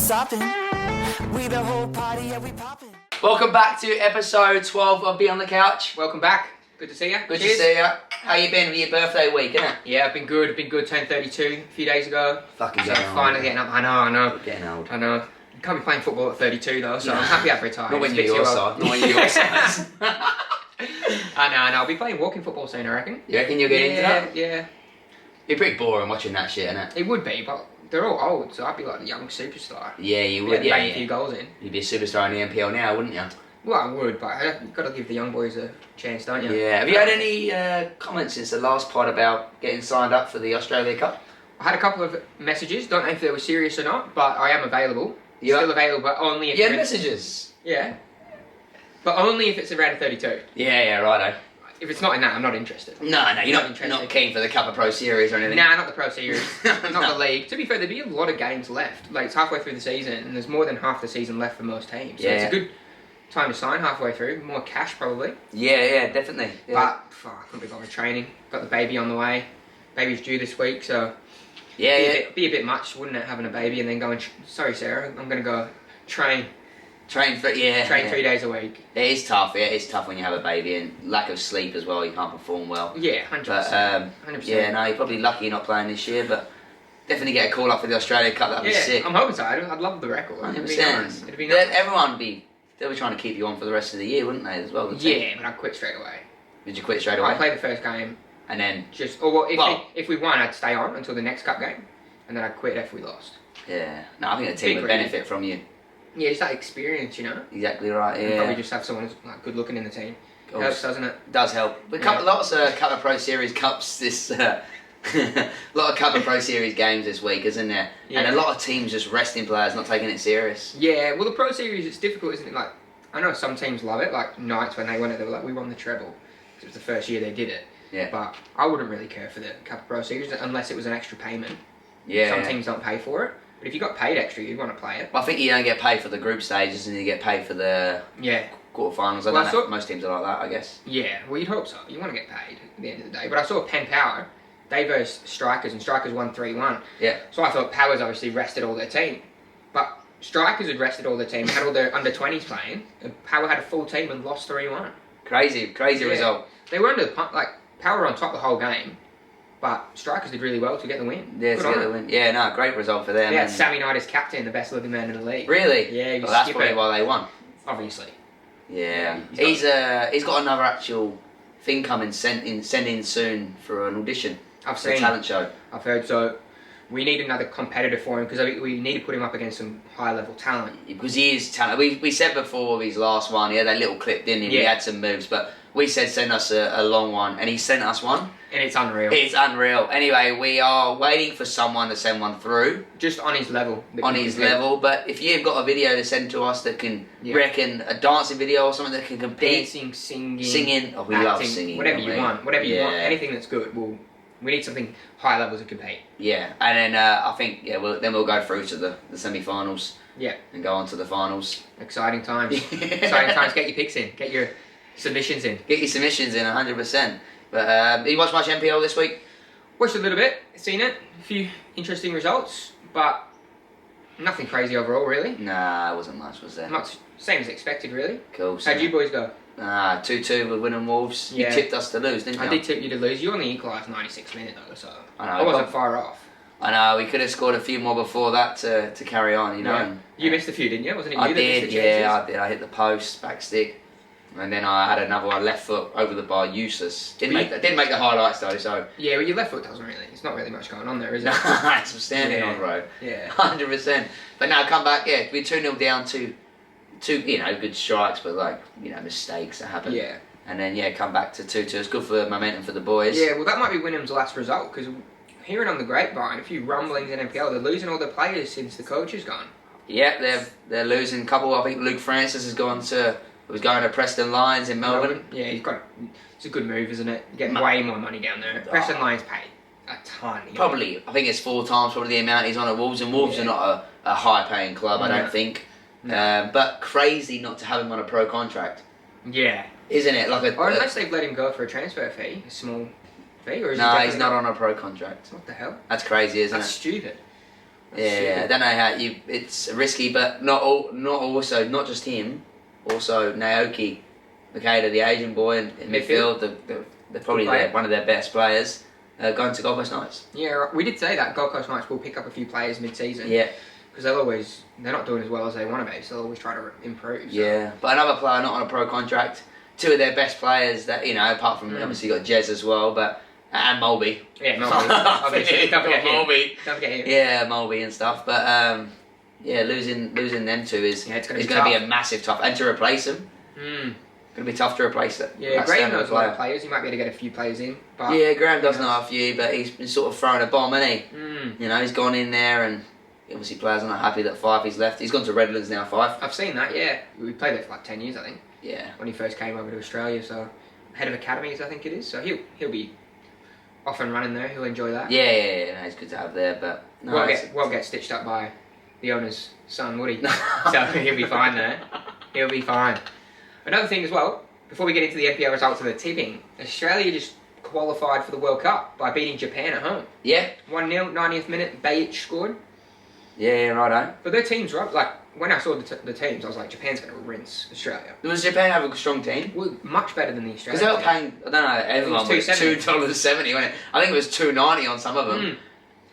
stopping. We the whole party, yeah, we popping. Welcome back to episode 12 of Be on the Couch. Welcome back. Good to see you. Good to see you. How you been with your birthday week, innit? Yeah, I've been good. I've been good. Turned 32 a few days ago. Fucking So getting old. finally getting up. I know. Getting old. I know. You can't be playing football at 32 though, so I'm happy I've retired. Not when It's a you're bit your too old. size. Not when you're your size. I know. I'll be playing walking football soon, I reckon. You reckon you'll get into that? Yeah. It'd be pretty boring watching that shit, innit? It would be, but they're all old, so I'd be like a young superstar. Yeah, you would. Bang a few goals in. You'd be a superstar in the NPL now, wouldn't you? Well, I would, but you've got to give the young boys a chance, don't you? Yeah. Have you had any comments since the last pod about getting signed up for the Australia Cup? I had a couple of messages. Don't know if they were serious or not, but I am available. You Still available, but only if You had you're- messages? Yeah. But only if it's around 32. Yeah, righto. If it's not in that, I'm not interested. No, you're Not not interested. keen for the Kappa Pro Series or anything? Nah, not the Pro Series. Not No. the league. To be fair, there'd be a lot of games left. Like, it's halfway through the season, and there's more than half the season left for most teams. So Yeah. it's a good time to sign halfway through. More cash, probably. Yeah, definitely. Yeah. But, fuck, I couldn't be bothered training. Got the baby on the way. Baby's due this week, so... Yeah. Be a bit much, wouldn't it, having a baby and then going, sorry, Sarah, I'm going to go train. Train 3 days a week. It is tough. Yeah, it's tough when you have a baby and lack of sleep as well. You can't perform well. Yeah, 100%. But 100%. yeah, no, you're probably lucky you're not playing this year. But definitely get a call up for the Australia Cup. That'd be sick. I'm hoping so. I'd love the record. It'd be 100%. nice. It'd be nice. Everyone would be. They'll be trying to keep you on for the rest of the year, wouldn't they? As well. The team. Yeah, but I'd quit straight away. Did you quit straight I away? played the first game. And then. If we won, I'd stay on until the next cup game, and then I'd quit if we lost. Yeah. No, I think the team Big would really. benefit from you. Yeah, just that experience, you know. Exactly right. And Yeah. probably just have someone who's like good looking in the team. Helps, doesn't it? Does help. But lots of Kappa Pro Series Cups this. A lot of Kappa Pro Series games this week, isn't there? Yeah. And a lot of teams just resting players, not taking it serious. Yeah, well, the Pro Series, it's difficult, isn't it? Like, I know some teams love it. Like Knights, when they won it, they were like, we won the treble. 'Cause it was the first year they did it. Yeah. But I wouldn't really care for the Kappa Pro Series unless it was an extra payment. Yeah. Some teams don't pay for it. But if you got paid extra, you'd want to play it. I think you don't get paid for the group stages and you get paid for the Yeah. quarterfinals. Well, I don't know if most teams are like that, I guess. Yeah, well, you'd hope so. You want to get paid at the end of the day. But I saw Penn Power, they versed Strikers, and Strikers won 3-1. Yeah. So I thought Power's obviously rested all their team. But Strikers had rested all their team, had all their under-20s playing, and Power had a full team and lost 3-1. Crazy Yeah. result. They were under the pump, like, Power were on top the whole game, but Strikers did really well to get the win. Yeah, Good to on get the them. win. Yeah, no, great result for them. They had and- Sammy Knight as captain, the best living man in the league. Really? Yeah, he was Well, that's skipper. probably why they won. Obviously. Yeah. He's He's got another actual thing coming sent in soon for an audition. I've For a seen. talent show. I've heard so. We need another competitor for him because we need to put him up against some high-level talent. Because he is talented. We said before his last one, he had that little clip, didn't he? He Yeah. had some moves, but we said send us a long one, and he sent us one. And it's unreal. It's unreal. Anyway, we are waiting for someone to send one through. Just on his level. On his level, but if you've got a video to send to us that can reckon a dancing video or something that can compete, Dancing, singing, singing. Oh, we acting, love singing. whatever don't you we? want. Whatever you want. Yeah. Anything that's good. We need something high level to compete. Yeah, and then I think we'll go through to the semi-finals. Yeah. And go on to the finals. Exciting times. Exciting times. Get your picks in. Get your submissions in. Get your submissions in 100%. But you watched much NPL this week? Watched a little bit. Seen it. A few interesting results, but nothing crazy overall, really. Nah, it wasn't much, was there? Much same as expected, really. Cool. How'd you boys go? 2-2 with winning Wolves. Yeah. You tipped us to lose, didn't you? I did tip you to lose. You only equalised 96 minutes though, so I know, I wasn't far off. I know, we could have scored a few more before that to carry on, you know. Yeah. And, You missed a few, didn't you? Wasn't it you I that missed did, the yeah, chances? I did. I hit the post, back stick, and then I had another one left foot over the bar, useless. Didn't make the highlights though, so. Yeah, well, your left foot doesn't really. It's not really much going on there, is it? I'm standing on road. Yeah. 100%. But now come back, yeah, we're 2-0 down to two, good strikes, but mistakes that happen. Yeah. And then come back to 2-2. It's good for momentum for the boys. Yeah, well, that might be Wynnham's last result because hearing on the grapevine, a few rumblings in NPL, they're losing all their players since the coach is gone. Yeah, they're losing a couple. I think Luke Francis was going to Preston Lions in Melbourne. Yeah, it's a good move, isn't it? You get way more money down there. Preston Lions pay a ton. Probably, I think it's 4 times probably the amount he's on at Wolves, and Wolves are not a high-paying club, I don't think. No. But crazy not to have him on a pro contract, Yeah. isn't it? Or unless they've let him go for a transfer fee, a small fee, or is no, he he's not on a pro contract. What the hell? That's crazy, isn't That's it? stupid. Yeah, I don't know how it's risky, but not just him, also Naoki Makeda, the Asian boy in midfield. They're probably one of their best players. Going to Gold Coast Knights. Yeah, we did say that Gold Coast Knights will pick up a few players mid-season. Yeah. Because they're not doing as well as they want to be, so they'll always try to improve. So. Yeah, but another player not on a pro contract. Two of their best players that, apart from obviously you got Jez as well, and Mulby. Yeah, Mulby. Obviously, don't forget Mulby. Don't forget him. Yeah, Mulby and stuff. But losing them two is going to be a massive tough, and to replace them. Going to be tough to replace it. Yeah, Graham knows a lot of players. You might be able to get a few players in. But yeah, Graham does know a few, but he's been sort of throwing a bomb, hasn't he? He's gone in there, and obviously players are not happy that Fifey's left. He's gone to Redlands now, Fife. I've seen that, yeah. We played there for like 10 years, I think. Yeah. When he first came over to Australia, so head of academies, I think it is. So he'll be off and running there. He'll enjoy that. Yeah. No, it's good to have there, but no, won't get stitched up by the owner's son, would he? So he'll be fine there. He'll be fine. Another thing as well. Before we get into the NPL results of the tipping, Australia just qualified for the World Cup by beating Japan at home. Yeah. 1-0, 90th minute, Bajic scored. Yeah, righto. But their team's right. Like, when I saw the teams, I was like, Japan's going to rinse Australia. Does Japan have a strong team? Well, much better than the Australian Because they were paying, I don't know, everyone was $2.70, wasn't it? I think it was $2.90 on some of them.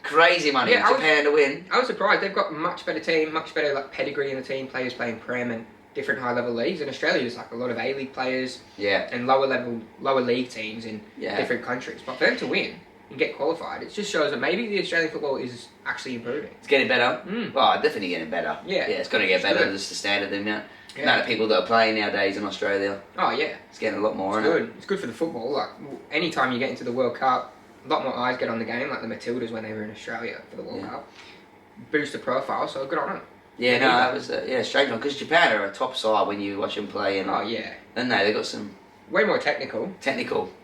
Crazy money, Japan to win. I was surprised. They've got much better team, much better like pedigree in the team, players playing Prem and different high-level leagues. In Australia, there's like a lot of A-League players and lower league teams in different countries. But for them to win and get qualified, it just shows that maybe the Australian football is actually improving. It's getting better. Well, definitely getting better. Yeah, it's going to get better. Just the standard, the amount of people that are playing nowadays in Australia. Oh yeah, it's getting a lot more. It's good. It's good for the football. Like anytime you get into the World Cup, a lot more eyes get on the game. Like the Matildas when they were in Australia for the World Cup, boost the profile. So good on them. Yeah, no, that was a strange one because Japan are a top side when you watch them play. And then they got some way more technical.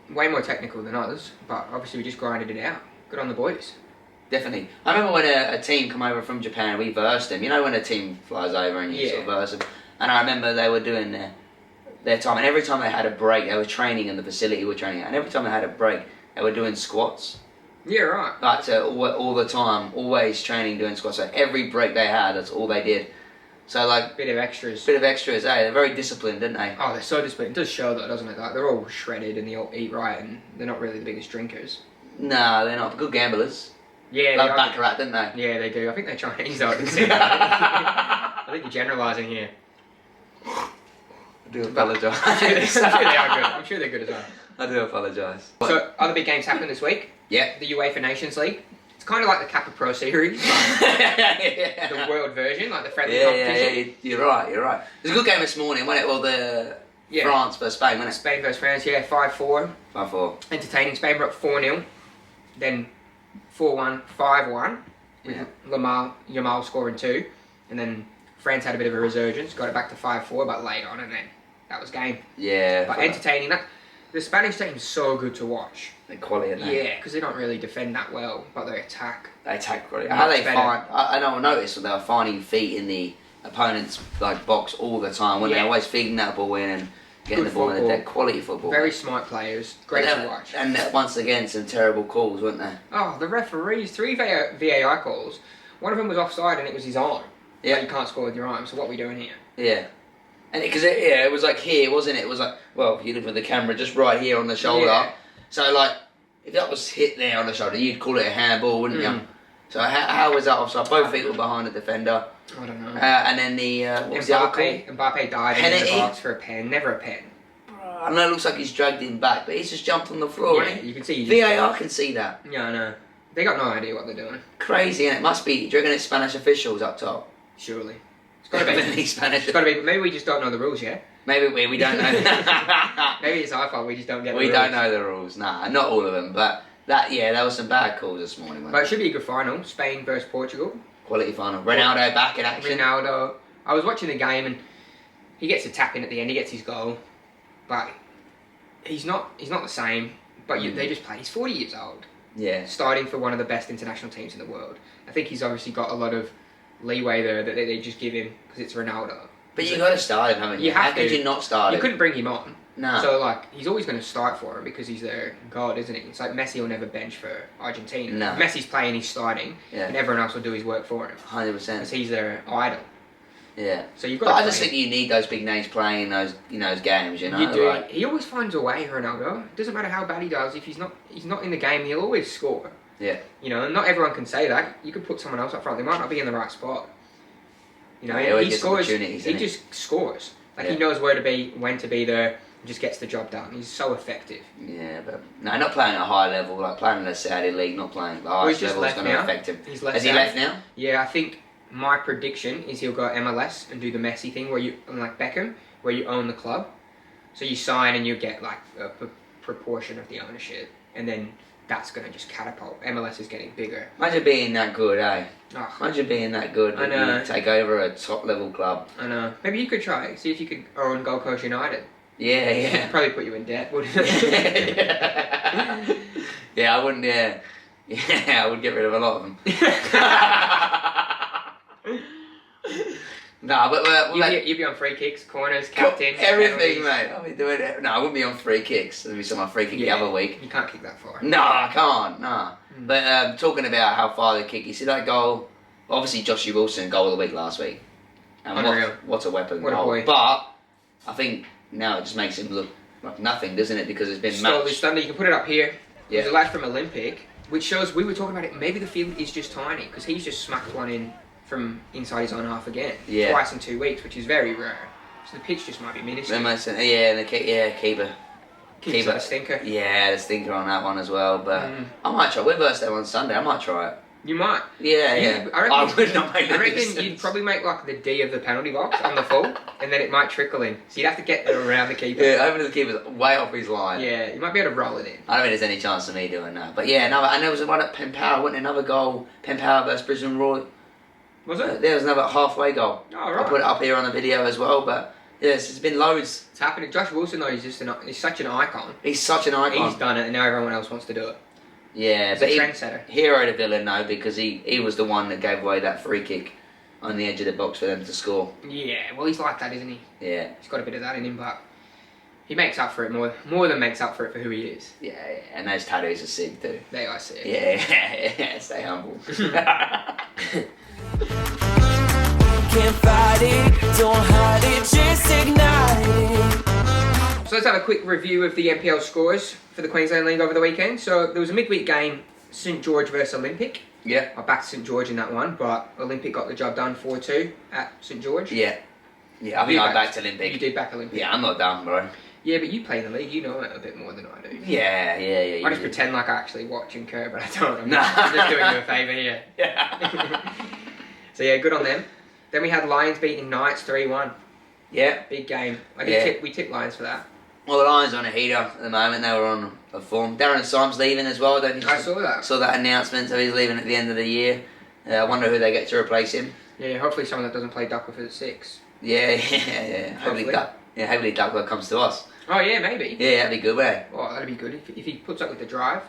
Way more technical than us, but obviously we just grinded it out. Good on the boys. Definitely. I remember when a team come over from Japan, we versed them. You know when a team flies over and you sort of verse them. And I remember they were doing their time, and every time they had a break, they were training in the facility we were training at, and every time they had a break, they were doing squats. Yeah, right. But all the time, always training, doing squats. So every break they had, that's all they did. So like bit of extras, They're very disciplined, didn't they? Oh, they're so disciplined. It does show that, doesn't it? Like they're all shredded and they all eat right, and they're not really the biggest drinkers. No, they're not. Good gamblers. Yeah, love baccarat, didn't they? Yeah, they do. I think they're Chinese, though. I think you're generalising here. I do apologise. I'm sure they are good. I'm sure they're good as well. I do apologise. So, other big games happened this week. Yeah. The UEFA Nations League. It's kind of like the Kappa Pro Series. The world version, like the friendly competition. Yeah, you're right. It was a good game this morning, wasn't it? Well, France versus Spain, wasn't it? Spain versus France, 5-4. 5-4. Entertaining. Spain were up 4-0. Then 4-1, 5-1. Yeah. Yamal scoring 2. And then France had a bit of a resurgence, got it back to 5-4, but late on, and then that was game. Yeah. But entertaining. The Spanish team's so good to watch. They're quality, aren't they? Yeah, because they don't really defend that well, but they attack. They attack quality. How they find? I don't notice that they were finding feet in the opponent's box all the time when they're always feeding that ball in and getting the ball in the deck. Quality football. Very smart players. Great to watch. And once again, some terrible calls, weren't there? Oh, the referees. 3 VAR calls. One of them was offside and it was his arm. Yeah. Like you can't score with your arm, so what are we doing here? Yeah. And because it was like here, wasn't it? It was like, well, you look with the camera just right here on the shoulder. Yeah. So like, if that was hit there on the shoulder, you'd call it a handball, wouldn't you? So how was that offside? Both feet were behind the defender. I don't know. And then the Mbappe died in the box for a pen. Never a pen. I know it looks like he's dragged him back, but he's just jumped on the floor. Yeah, you can see. VAR can see that. Yeah, I know. They got no idea what they're doing. Crazy, and it must be. Do you reckon it's Spanish officials up top? Surely. It's got to be Spanish. It's got to be. Maybe we just don't know the rules yet. Maybe we don't know. Maybe it's our fault. We just don't get the rules. We don't know the rules. Nah, not all of them. But that was some bad calls this morning. But it should be a good final. Spain versus Portugal. Quality final. Ronaldo back in action. Ronaldo. I was watching the game and he gets a tap in at the end. He gets his goal, but he's not the same. But they just play. He's 40 years old. Yeah. Starting for one of the best international teams in the world. I think he's obviously got a lot of leeway there that they just give him because it's Ronaldo. But you got to start him, haven't you? How could you not start him? You couldn't bring him on. No. So, like, he's always going to start for him because he's their god, isn't he? It's like Messi will never bench for Argentina. No. If Messi's playing, he's starting, and everyone else will do his work for him. 100%. Because he's their idol. Yeah. So you've got. But I just think you need those big names playing those, those games. You know. You do. Like, he always finds a way, Ronaldo. It doesn't matter how bad he does. If he's not in the game, he'll always score. Yeah. And not everyone can say that. You could put someone else up front. They might not be in the right spot. He scores. He just scores. Like he knows where to be, when to be there. And just gets the job done. He's so effective. Yeah, but no, not playing at a high level. Like playing in the Saudi league, not playing at the highest level is going to affect him. He's left. Has he left now? Yeah, I think my prediction is he'll go MLS and do the Messi thing where you, like Beckham, where you own the club. So you sign and you get like a proportion of the ownership, and then that's going to just catapult. MLS is getting bigger. Imagine being that good, eh? Oh, Imagine being that good. I know. You take over a top level club. I know. Maybe you could try it. See if you could own Gold Coast United. Yeah, yeah. Probably put you in debt, wouldn't it? Yeah, I wouldn't. Yeah, I would get rid of a lot of them. No, but you'd be on free kicks, corners, captain, everything, mate. I'll be doing it. No, I wouldn't be on free kicks. Let me saw my free kick the other week. You can't kick that far. No, I can't. No. But talking about how far they kick, you see that goal? Obviously, Joshua Wilson goal of the week last week. And Unreal. What a weapon! What a boy. But I think now it just makes him look like nothing, doesn't it? Because it's been slowly stunned. You can put it up here. Yeah. There's a lad from Olympic, which shows we were talking about it. Maybe the field is just tiny because he's just smacked one in from inside his own half again. Yeah. Twice in 2 weeks, which is very rare. So the pitch just might be minuscule. Keeper. Keeper. A stinker. Yeah, the stinker on that one as well. But I might try. We're versus them on Sunday. I might try it. You might. Yeah. I would not make I reckon you'd probably make like the D of the penalty box on the full, and then it might trickle in. So you'd have to get around the keeper. Yeah, hopefully the keeper's way off his line. Yeah, you might be able to roll it in. I don't think there's any chance of me doing that. But yeah, and there was one at Pen Power, wasn't another goal. Pen Power versus Brisbane Roar. Was it? There was another halfway goal. Oh, right. I'll put it up here on the video as well, but yes, it's been loads. It's happening. Josh Wilson, though, he's such an icon. He's such an icon. He's done it, and now everyone else wants to do it. Yeah, he's but a trendsetter. Hero to villain, though, because he was the one that gave away that free kick on the edge of the box for them to score. Yeah, well, he's like that, isn't he? Yeah. He's got a bit of that in him, but he makes up for it more than makes up for it for who he is. Yeah, and those tattoos are sick, too. They are sick. Yeah, stay humble. Can't fight it, don't hide it, just ignite it. So let's have a quick review of the NPL scores for the Queensland League over the weekend. So there was a midweek game, St George versus Olympic. Yeah. I backed St George in that one, but Olympic got the job done 4-2 at St George. Yeah. Yeah, I think I backed Olympic. You did back Olympic. Yeah, I'm not dumb, bro. Yeah, but you play the league, you know it a bit more than I do. Yeah. I just pretend like I actually watch and care, but I don't. I'm No. just doing you a favour here. Yeah. So yeah, good on them. Then we had Lions beating Knights 3-1. Yeah. Big game. We tipped Lions for that. Well, the Lions are on a heater at the moment. They were on a form. Darren Syme's leaving as well. I saw that. Saw that announcement, so he's leaving at the end of the year. I wonder who they get to replace him. Yeah, hopefully someone that doesn't play Duckworth at 6. Yeah. Hopefully Duckworth comes to us. Oh yeah, maybe. Yeah, that'd be good, mate. Oh, that'd be good if he puts up with the drive.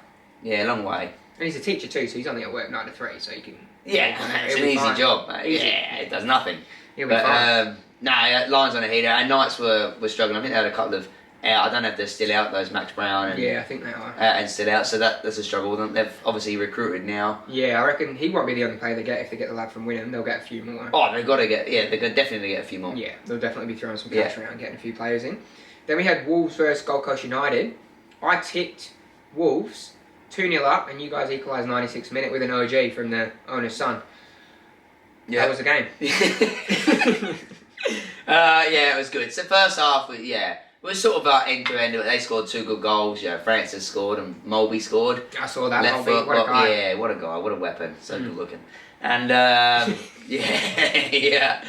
Yeah, long way. And he's a teacher too, so he's only at work 9 to 3, so he can. Yeah, it's an easy job, mate. Easy. Yeah, it does nothing. He'll be fine. Lions on a heater, and Knights were struggling. I think they had a couple of out. I don't know if they're still out, those Max Brown. And, yeah, I think they are. And still out, so that's a struggle with them. They've obviously recruited now. Yeah, I reckon he won't be the only player they get. If they get the lad from Wynnum, they'll get a few more. Oh, they've got to get, they're going to definitely get a few more. Yeah, they'll definitely be throwing some cash around, getting a few players in. Then we had Wolves versus Gold Coast United. I tipped Wolves 2-0 up, and you guys equalised 96th minute with an OG from the owner's son. Yeah. That was the game. Yeah, it was good. So first half, it was sort of end to end. They scored 2 good goals. Yeah, Francis scored and Mulby scored. I saw that. Left Mulby, foot, what a guy. Yeah, what a guy. What a weapon. So good looking. And yeah.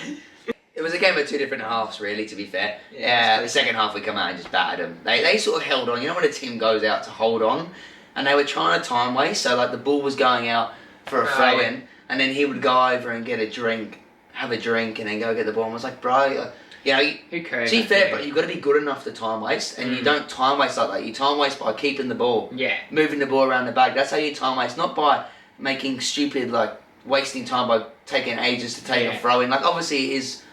It was a game of 2 different halves, really, to be fair. The second half, we come out and just battered them. They sort of held on. You know when a team goes out to hold on? And they were trying to time waste. So, like, the ball was going out for a throw-in. And then he would go over and get a drink, have a drink, and then go get the ball. And I was like, bro, who cares? To be fair, but you've got to be good enough to time waste. And you don't time waste like that. You time waste by keeping the ball. Yeah. Moving the ball around the bag. That's how you time waste. Not by making stupid, like, wasting time by taking ages to take a throw-in. Like, obviously, it is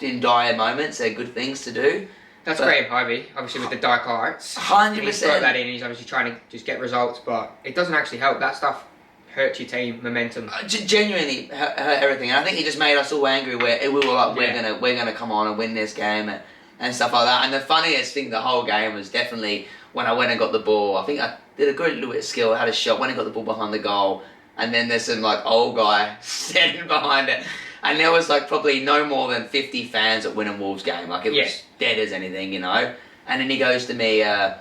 in dire moments, they're good things to do. That's Graham Harvey, obviously with the Dyke Arts. 100%. He's got that in. He's obviously trying to just get results, but it doesn't actually help. That stuff hurts your team momentum. Genuinely hurt everything. And I think he just made us all angry. Where we were like, we're gonna come on and win this game and stuff like that. And the funniest thing the whole game was definitely when I went and got the ball. I think I did a good little bit of skill. I had a shot, went and got the ball behind the goal, and then there's some like old guy standing behind it. And there was like probably no more than 50 fans at Wynnum Wolves game. Like it was dead as anything, you know. And then he goes to me, I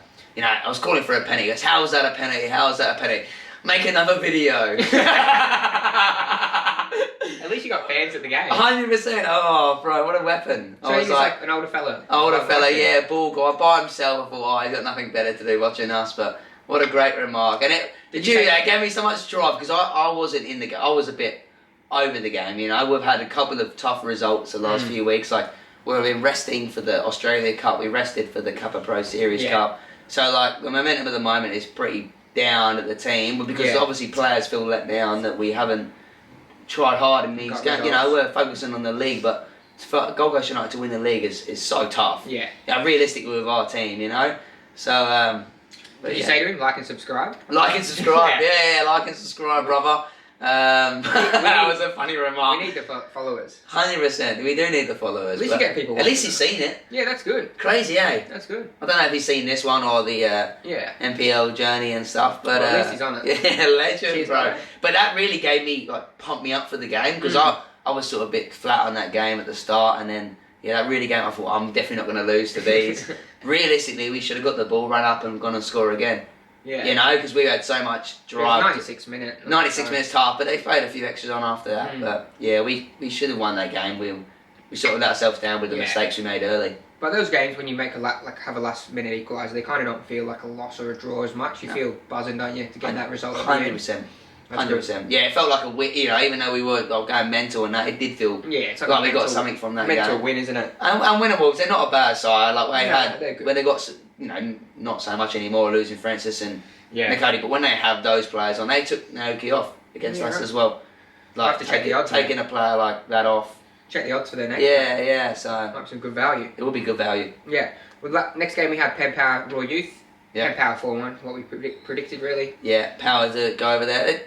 was calling for a penalty. He goes, how is that a penalty? How is that a penalty? Make another video. At least you got fans at the game. 100%. Oh, bro, what a weapon. So he's like an older fella. Older fella, yeah, ball guy by himself. I thought, oh, he's got nothing better to do watching us. But what a great remark. And it gave me so much drive because I wasn't in the game. I was a bit over the game, you know. We've had a couple of tough results the last few weeks. Like, we've been resting for the Australia Cup. We rested for the Kappa Pro Series Cup. So, like, the momentum at the moment is pretty down at the team because obviously players feel let down that we haven't tried hard in these games. You know, we're focusing on the league, but for Gold Coast United to win the league is so tough. Yeah. Realistically with our team, you know. So, did you say to him, like and subscribe? Like and subscribe, yeah, like and subscribe, brother. That was a funny remark. We need the followers. 100%. We do need the followers. At least you get people. At least he's seen it. Yeah, that's good. Crazy, eh? That's good. I don't know if he's seen this one or the NPL journey and stuff, but at least he's on it. Yeah, legend, Cheers, bro. But that really gave me pumped me up for the game because I was sort of a bit flat on that game at the start, and then that really gave me. I thought I'm definitely not going to lose to these. Realistically, we should have got the ball, run up, and gone and score again. Yeah. You know, because we had so much drive. 96 minutes. 96 minutes tough, but they played a few extras on after that. But yeah, we should have won that game. We sort of let ourselves down with the mistakes we made early. But those games when you make have a last minute equaliser, they kind of don't feel like a loss or a draw as much. You feel buzzing, don't you, to get that result? 100%. 100%. Yeah, it felt like a win. You know, even though we were going mental and that, it did feel it's like we got something from that mental win, isn't it? And Wynnum Wolves, they're not a bad side. Like when they got, not so much anymore, losing Francis and Nicody, but when they have those players on, they took Naoki off against us as well. Like have to check the odds. Taking a player like that off. Check the odds for their next. Yeah. So might be some good value. It will be good value. Yeah. Well, next game we had Penn Power Raw Youth. Yeah. Penn Power 4-1. What we predicted really. Yeah, Power to go over there.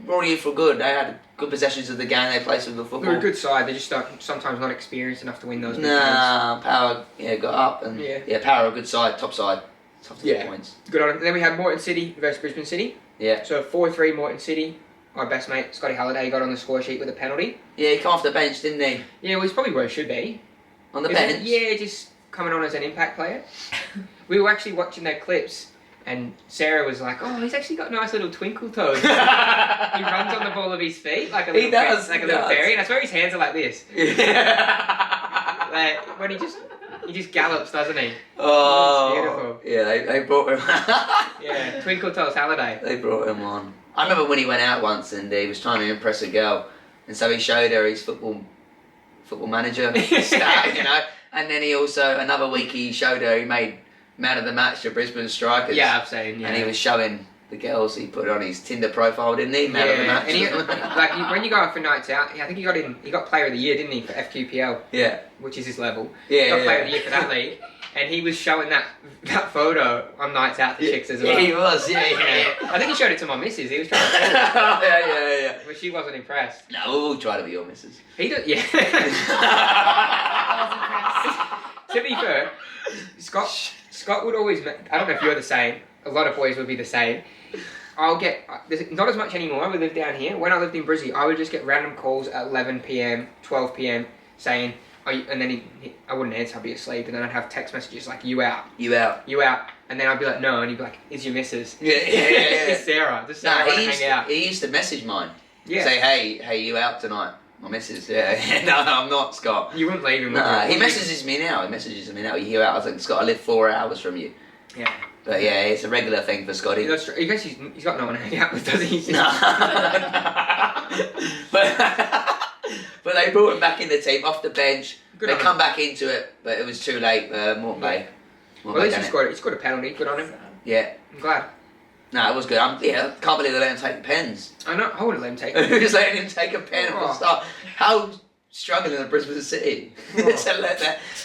Raw Youth were good. They had good possessions of the game. They played some good football. They're a good side. They're just sometimes not experienced enough to win those. Power got up and Power a good side, top side. Tough to get points. Good on it. Then we had Morton City versus Brisbane City. Yeah. So 4-3 Morton City. Our best mate, Scotty Halliday, got on the score sheet with a penalty. Yeah, he came off the bench, didn't he? Yeah, well, he's probably where he should be. On the bench? Yeah, just coming on as an impact player. We were actually watching their clips, and Sarah was like, oh, he's actually got nice little twinkle toes. He runs on the ball of his feet like a little, little fairy, and I swear his hands are like this. Yeah. Like, when he just gallops, doesn't he? Oh, beautiful. Yeah, they brought him. Yeah, Twinkle Toes Halliday. They brought him on. I remember when he went out once and he was trying to impress a girl, and so he showed her his football manager stat, you know. And then he also another week he showed her he made man of the match to Brisbane Strikers. Yeah, I've seen. Yeah. And he was showing the girls he put on his Tinder profile, didn't he? Man of the match. And when you go out for nights out, I think he got Player of the Year, didn't he, for FQPL? Yeah. Which is his level. Yeah. He got Player of the Year for that league. And he was showing that photo on nights out to chicks as well. Yeah, he was, yeah. I think he showed it to my missus. He was trying to yeah. But she wasn't impressed. No, we'll try to be your missus. He did, yeah. I was impressed. To be fair, Scott would always, I don't know if you're the same, a lot of boys would be the same. There's not as much anymore, we live down here. When I lived in Brizzy, I would just get random calls at 11 PM, 12 PM saying, and then I wouldn't answer, I'd be asleep, and then I'd have text messages like, you out. And then I'd be like, no, and he'd be like, is your missus? Yeah. It's Sarah. Just Sarah, hang out. He used to message mine. Yeah. Say, hey, you out tonight? My missus, yeah. No, I'm not, Scott. You wouldn't leave him, would you? He messages me now. You out? I was like, Scott, I live 4 hours from you. Yeah. But yeah, it's a regular thing for Scotty. That's true. I guess he's got no one to hang out with, does he? No. But they brought him back in the team off the bench. They come back into it, but it was too late. Morton Bay. Well, at least he scored a penalty. Good on him. Yeah. I'm glad. No, it was good. I can't believe they let him take the pens. I know. I wouldn't let him take it. Who's letting him take a pen from the start? How struggling at Brisbane City. So let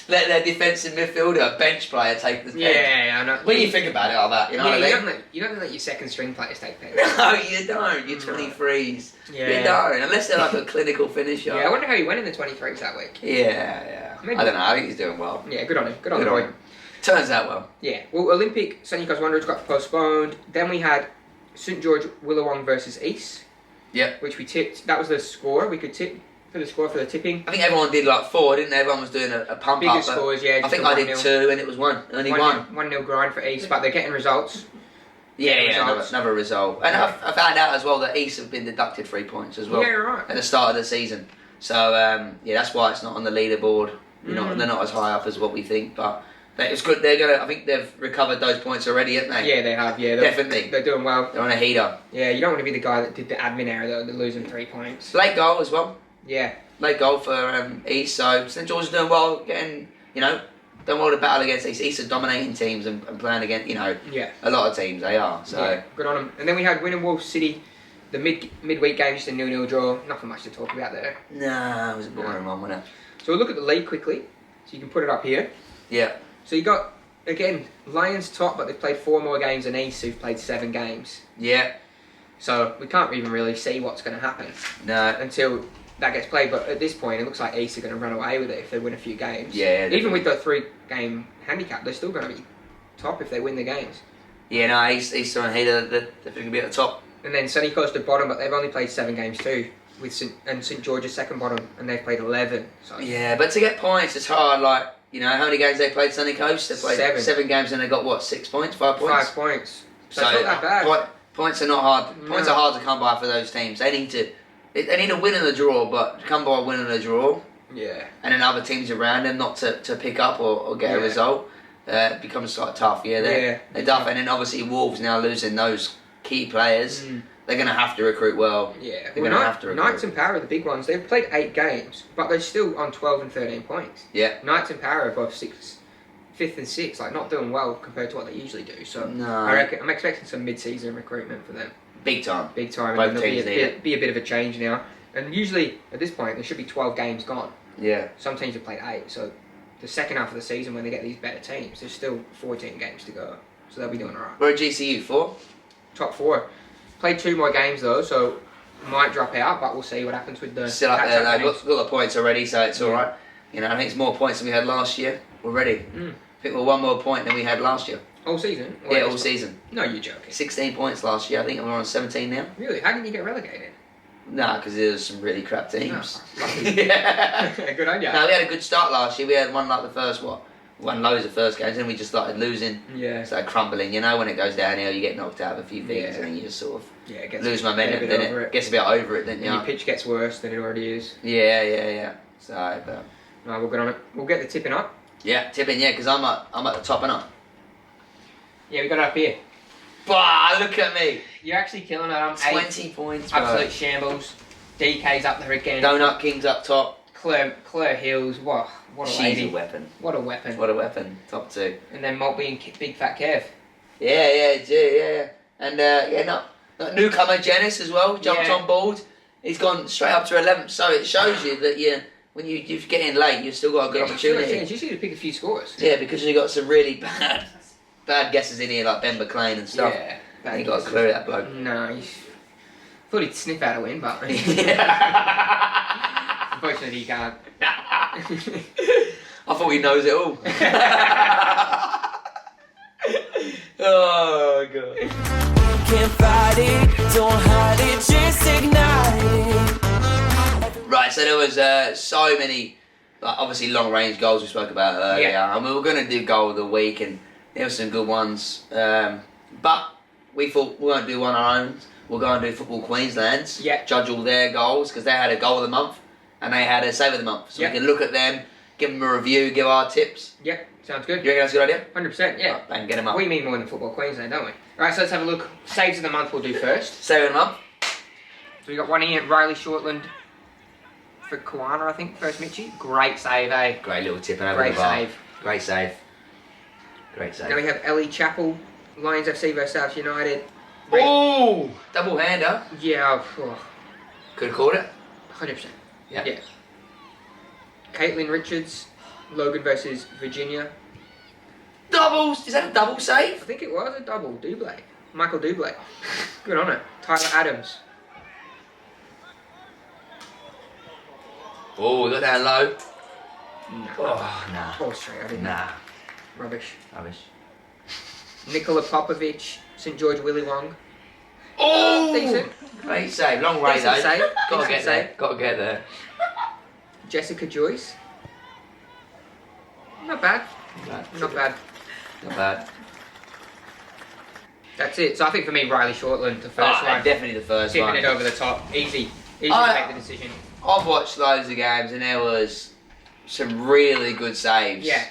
their defensive midfielder, bench player, take the pen. Yeah, I know. When you think about it like that, you know what I mean? You don't let your second string players take pens. No, you don't. Your 23s. Yeah. You don't. Unless they're like a clinical finisher. Yeah, I wonder how he went in the 23s that week. Yeah. Maybe. I don't know. I think he's doing well. Yeah, good on him. Good on the boy. Turns out well. Yeah. Well, Olympic St Newcastle Wanderers got postponed. Then we had St George Willawong versus East. Yep. Which we tipped. That was the score. We could tip for the score for the tipping. I think everyone did like 4, didn't they? Everyone was doing a pump Bigger up. scores, yeah. I think I did 2 and it was 1. Only 1. 1-0 grind for East, but they're getting results. Yeah, another result. And I found out as well that East have been deducted 3 points as well. Yeah, right. At the start of the season. So, that's why it's not on the leaderboard. They're not as high up as what we think, but it's good. I think they've recovered those points already, haven't they? Yeah, they have, yeah. Definitely. They're doing well. They're on a heater. Yeah, you don't want to be the guy that did the admin error, though, losing 3 points. Late goal as well. Yeah. Late goal for East, so St George is doing well, doing well to battle against East. East are dominating teams and playing against, a lot of teams, they are. So yeah, good on them. And then we had Winning Wolves City, the midweek game, just a 0-0 draw. Nothing much to talk about there. Nah, it was a boring one, wasn't it? So we'll look at the league quickly, so you can put it up here. Yeah. So you got, again, Lions top, but they've played 4 more games than East, who've played 7 games. Yeah. So we can't even really see what's going to happen. No. Until that gets played, but at this point, it looks like East are going to run away with it if they win a few games. Yeah. Even with the 3-game handicap, they're still going to be top if they win the games. Yeah, no, East are on heater. They're going to be at the top. And then Sunny Coast are bottom, but they've only played 7 games too. With St George's second bottom, and they've played 11. So. Yeah, but to get points, it's hard. Like, how many games they played Sunny Coast? They played 7 games and they got what, 6 points, 5 points? 5 points. So it's not that bad. Points are not hard. No. Points are hard to come by for those teams. They need to win in the draw, but come by winning the draw. Yeah. And then other teams around them not to pick up or get a result. It becomes quite tough. Yeah, they're tough. And then obviously Wolves now losing those key players. They're going to have to recruit well. Yeah. They're going to have to recruit. Knights and Power are the big ones. They've played 8 games, but they're still on 12 and 13 points. Yeah. Knights and Power are both 5th and 6th, like not doing well compared to what they usually do. So no. I reckon I'm expecting some mid-season recruitment for them. Big time. Big time. Both and teams need it. Be a bit of a change now. And usually at this point there should be 12 games gone. Yeah. Some teams have played 8, so the second half of the season when they get these better teams, there's still 14 games to go. So they'll be doing alright. Where are GCU for? Top 4. Played 2 more games though, so might drop out, but we'll see what happens with the. Still up there, they've got the points already, so it's alright. I think it's more points than we had last year already. I think we're 1 more point than we had last year. All season? Yeah, all season. No, you're joking. 16 points last year, I think, and we're on 17 now. Really? How did you get relegated? Nah, because there's some really crap teams. Oh, yeah. Good on you. No, we had a good start last year. We had won loads of first games, and we just started losing. Yeah. Started crumbling. When it goes downhill, you get knocked out of a few things, and then you just sort of lose momentum. Then it gets a bit over it, then your pitch gets worse than it already is. Yeah. So, but no, we'll get on it. We'll get the tipping up. Yeah, tipping. Yeah, because I'm at the top and up. Yeah, we got it up here. Bah, look at me. You're actually killing it. I'm 20 points, bro. Absolute shambles. DK's up there again. Donut King's up top. Claire Hills. What a lady. She's a weapon. What a weapon. What a weapon. Top 2. And then Maltby and Big Fat Kev. Yeah. And newcomer Janice as well jumped on board. He's gone straight up to 11th. So it shows you that when you get in late, you've still got a good opportunity. You just need to pick a few scores. Yeah, because you got some really bad guesses in here, like Ben McLean and stuff. Yeah. And you got to clear that bloke. No, thought he'd sniff out a win, but unfortunately he can't. I thought he knows it all. Oh god. Can't fight it, don't hide it, just ignite it. Right, so there was so many, obviously long range goals we spoke about earlier, and we were going to do goal of the week, and there were some good ones, but we thought we won't do one on our own. We'll go and do Football Queensland's. Yeah. Judge all their goals, because they had a goal of the month and they had a save of the month. So we can look at them, give them a review, give our tips. Yeah, sounds good. You reckon that's a good idea? 100%, yeah. Right, bang, get them up. We mean more than Football Queensland, don't we? Alright, so let's have a look. Saves of the month we'll do first. Save of the month. So we got one here, Riley Shortland for Kiwana, I think, first Mitchie. Great save, eh? Great little tip. Great save. Great save. Great save. Then we have Ellie Chappell, Lions FC versus South United. Oh! Double hander. Yeah, Could have called it. 100%. Yeah. Caitlin Richards, Logan versus Virginia. Doubles! Is that a double I save? think it was a double. Double. Michael Double. Good on it. Tyler Adams. Oh, we got down low. No. Oh, nah. Ball straight. I didn't. Nah. Rubbish. Rubbish. Nikola Popovic, St. George Willy Wong. Oh! Decent. Great save. Long way though. Decent save. Gotta Decent get there. save. Gotta get there. Jessica Joyce. Not bad. Not bad. Not bad. That's it. So I think for me, Riley Shortland, the first one. Definitely the first Tipping one. it over the top. Easy. Easy to make the decision. I've watched loads of games and there was some really good saves. Yeah.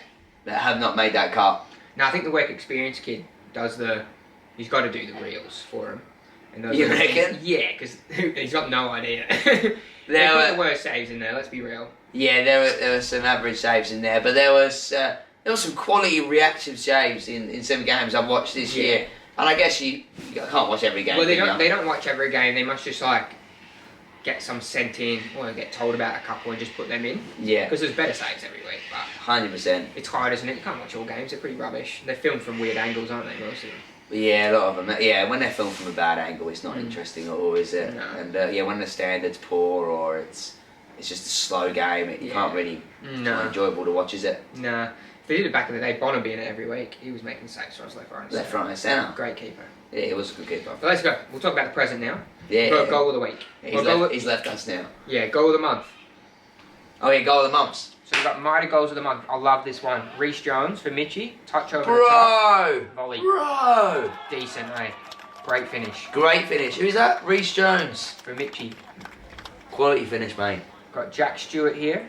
That have not made that cut. Now I think the work experience kid does he's got to do the reels for him. And those You reckon? Yeah, because he's got no idea. They There put were the worst saves in there. Let's be real. Yeah, there were some average saves in there, but there was some quality reactive saves in some games I've watched this year. And I guess you can't watch every game. Well, they don't watch every game. They must just like get some sent in or get told about a couple and just put them in. Yeah. Because there's better saves every week. But 100%. it's hard, isn't it? You can't watch all games. They're pretty rubbish. They're filmed from weird angles, aren't they? Most of them. Yeah, a lot of them. Yeah, when they're filmed from a bad angle, it's not interesting at all, is it? No. And yeah, when the standard's poor or it's just a slow game, you can't really. It's not enjoyable to watch, is it? Nah. If they did it back in the day, Bonner being it every week, he was making saves for us left, right, and Left, right, and centre. Great keeper. Yeah, it was a good keeper. But let's go. We'll talk about the present now. Yeah. Goal of the week. He's left us now. Yeah, goal of the month. Oh yeah, goal of the months. So we've got mighty goals of the month. I love this one. Reece Jones for Mitchie. Touch over the top. Volley. Bro! Decent, eh? Great finish. Great finish. Who's that? Reece Jones. For Mitchie. Quality finish, mate. Got Jack Stewart here.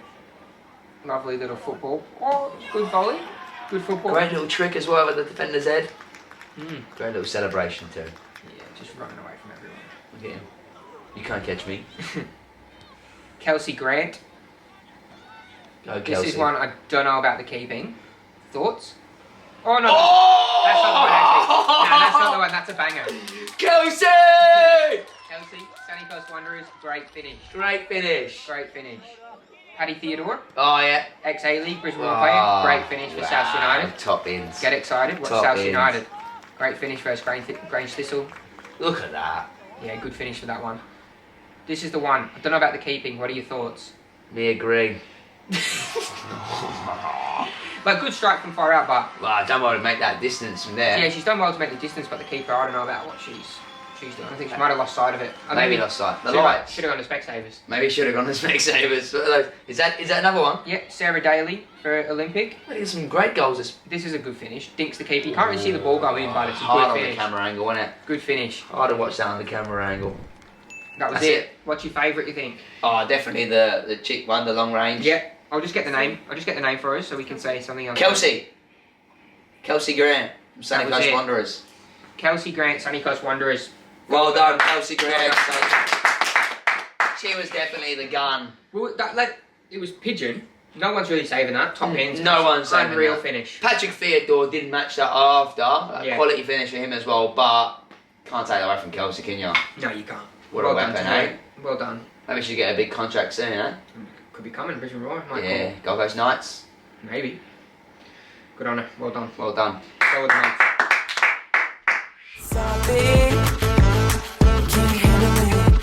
Lovely little football. Oh, good volley. Good football. Great little trick as well with the defender's head. Mm. Great little celebration too. Yeah, just running away from everyone. Look at him. You can't catch me. Kelsey Grant. Go Kelsey. This is one I don't know about the keeping. Thoughts? Oh no! Oh! That's not the one actually. No, that's not the one. That's a banger. Kelsey! Kelsey, Sunny Coast Wanderers. Great finish. Great finish. Great finish. Paddy Theodore. Oh yeah. Ex-A-League, Brisbane player. Great finish for South United. Top ends. Get excited. What's Top South ends. United? Great finish versus Grange Thistle. Look at that. Yeah, good finish for that one. This is the one. I don't know about the keeping. What are your thoughts? Me agree. But good strike from far out, but Well, I don't want to make that distance from there. yeah, she's done well to make the distance, but the keeper, I don't know about what she's doing. I think she might have lost sight of it. Maybe lost sight. The Should lights. have gone to Specsavers. Maybe should have gone to Specsavers. Is that another one? Yeah, Sarah Daly for Olympic. There's some great goals. This is a good finish. Dinks the keeper. You can't really see the ball go in, but it's a hard good on finish. the camera angle, wasn't it? Good finish. Hard to watch that on the camera angle. That was That's it. it. What's your favourite, you think? Oh, definitely the chick one, the long range. Yeah, I'll just get the name. I'll just get the name for us so we can say something else. Kelsey Grant from Sunny That was Coast it. Wanderers. Kelsey Grant, Sunny Coast Wanderers. Well done, Kelsey Grant. Well done. She was definitely the gun. Well, it was pigeon. No one's really saving that. Top ends. No one's saving Unreal that. finish. Patrick Theodore didn't match that after. Yeah. Quality finish for him as well, but can't take that away from Kelsey, can you? No, you can't. What a weapon, done, eh? Well done. Maybe she should get a big contract soon, eh? Could be coming, Brisbane Roar. Might Yeah, Gold Coast Knights. call. Maybe. Good on her. Well done. Well done. Go with the month. Stop it. Can't handle it.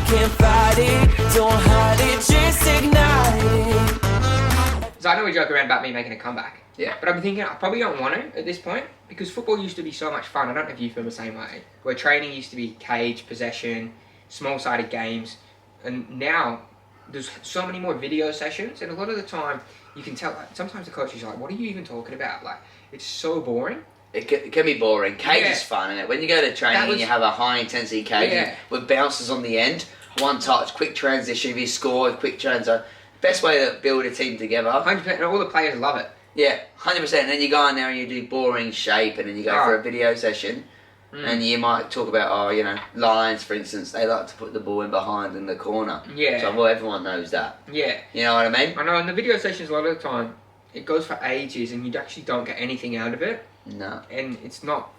Can't fight it. Don't hide it. Just ignite it. So I know we joke around about me making a comeback. Yeah. But I've been thinking I probably don't want to at this point because football used to be so much fun. I don't know if you feel the same way. Where training used to be cage, possession, small-sided games. And now there's so many more video sessions. And a lot of the time you can tell, like, sometimes the coach is like, what are you even talking about? Like, it's so boring. It can be boring. Cage is fun, isn't it? When you go to training and you have a high-intensity cage with bounces on the end, one touch, quick transition, if you score, quick transition. Best way to build a team together. 100%, and all the players love it. Yeah, 100%. And then you go in there and you do boring shape and then you go for a video session and you might talk about, Lions, for instance, they like to put the ball in behind in the corner. Yeah. So, well, everyone knows that. Yeah. You know what I mean? I know, in the video sessions a lot of the time, it goes for ages and you actually don't get anything out of it. No. And it's not...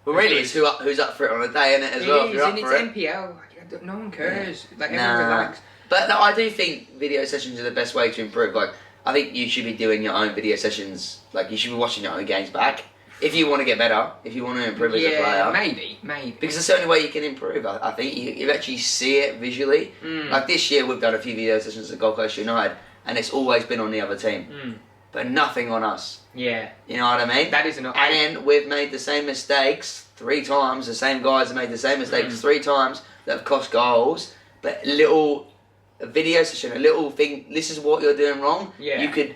Well, really, it's who's up for it on a day, isn't it, as well? It If is, you're up and for it's it. NPL. Like, no one cares. Like, Nah. everyone relax. But no, I do think video sessions are the best way to improve. Like, I think you should be doing your own video sessions. Like, you should be watching your own games back. If you want to get better, if you want to improve as a player. maybe. Because it's the only way you can improve. I think you actually see it visually. Like this year, we've done a few video sessions at Gold Coast United, and it's always been on the other team. But nothing on us. Yeah. You know what I mean? That is an... And then we've made the same mistakes 3 times. The same guys have made the same mistakes 3 times that have cost goals. But a video session, a little thing, this is what you're doing wrong. Yeah. You could...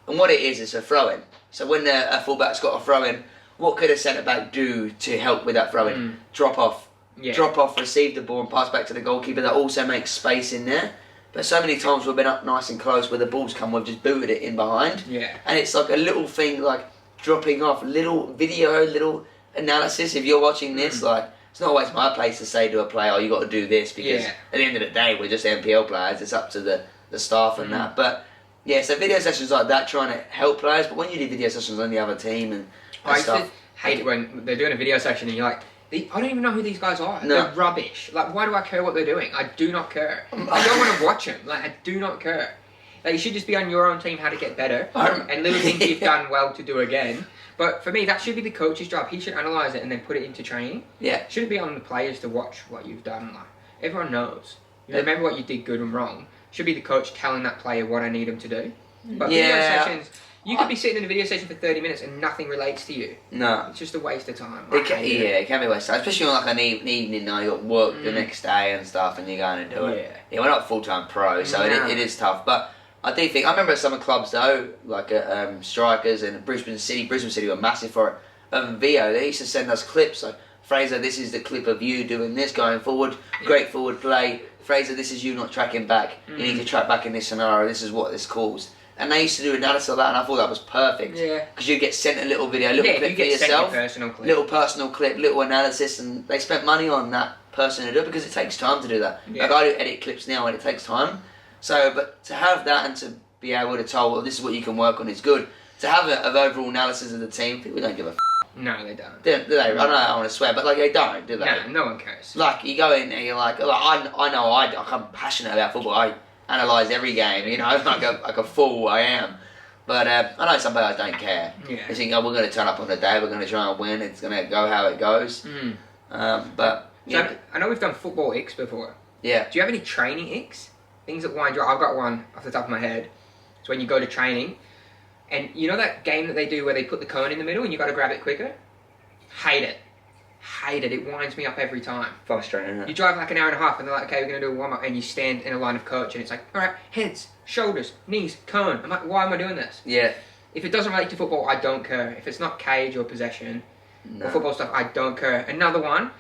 And what it is a throw-in. So when a fullback's got a throw-in, what could a centre-back do to help with that throw-in? Drop off. Yeah. Drop off, receive the ball and pass back to the goalkeeper. That also makes space in there. But so many times we've been up nice and close where the ball's come, we've just booted it in behind. Yeah. And it's like a little thing, like dropping off, little video, little analysis. If you're watching this, like, it's not always my place to say to a player, oh, you got to do this, because at the end of the day, we're just NPL players. It's up to the staff and that. But yeah, so video sessions like that, trying to help players. But when you do video sessions on the other team and stuff, I hate it when they're doing a video session and you're like, I don't even know who these guys are. No. They're rubbish. Like, why do I care what they're doing? I do not care. I don't want to watch them. Like, I do not care. Like, you should just be on your own team how to get better and little things you've done well to do again. But for me, that should be the coach's job. He should analyse it and then put it into training. Yeah. It shouldn't be on the players to watch what you've done. Like, everyone knows. You remember what you did good and wrong. Should be the coach telling that player what I need him to do. But video sessions... You could be sitting in a video session for 30 minutes and nothing relates to you. No. It's just a waste of time. It can be a waste of time. Especially on like an evening now, you got work the next day and stuff and you're going to do it. Yeah, we're not full-time pro, so it is tough. But I do think, I remember some clubs though, like Strikers and Brisbane City were massive for it. VO, they used to send us clips like, Fraser, this is the clip of you doing this going forward. Great forward play. Fraser, this is you not tracking back. You need to track back in this scenario. This is what this caused. And they used to do analysis of that, and I thought that was perfect. Yeah. Because you get sent a little video, a little clip for yourself, little personal clip, little analysis, and they spent money on that person to do it because it takes time to do that. Yeah. Like I do edit clips now, and it takes time. So, but to have that and to be able to tell, well, this is what you can work on is good. To have an overall analysis of the team, people don't give a f***. No, they don't. Do they? I don't know, I want to swear, but like they don't, do they? No, no one cares. Like you go in and you're like I'm passionate about football. I analyse every game, you know, like a fool I am. But I know some players don't care. Yeah. They think, oh, we're going to turn up on the day, we're going to try and win, it's going to go how it goes. But yeah. So I know we've done football icks before. Yeah. Do you have any training icks? Things that wind you up? I've got one off the top of my head. It's when you go to training, and you know that game that they do where they put the cone in the middle and you got to grab it quicker? Hate it. Hate it. It winds me up every time. Frustrating, isn't it? You drive like an hour and a half and they're like, okay, we're going to do a warm-up, and you stand in a line of coach and it's like, alright, heads, shoulders, knees, cone. I'm like, why am I doing this? Yeah. If it doesn't relate to football, I don't care. If it's not cage or possession or football stuff, I don't care. Another one,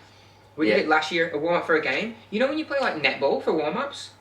we did it last year, a warm-up for a game. You know when you play like netball for warm-ups?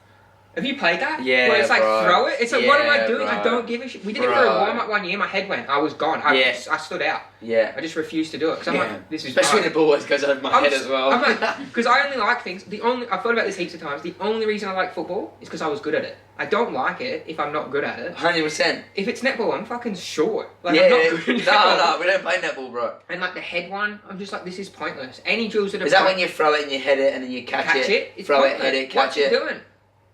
Have you played that? Yeah, where it's like, bro. Throw it? It's like, what am I doing? Bro. I don't give a shit. We did it for a warm-up one year, my head went. I was gone. I stood out. Yeah. I just refused to do it. Because I'm like, this is especially when the ball always goes over my head as well. I'm like, because I only like things, I've thought about this heaps of times, the only reason I like football is because I was good at it. I don't like it if I'm not good at it. 100%. If it's netball, I'm fucking short. Like, I'm not good at netball. No, we don't play netball, bro. And like the head one, I'm just like, this is pointless. Any drills that are... Is that when you throw it and you head it and then you catch it? It's throw pointless. it, head it, catch What's it. it doing?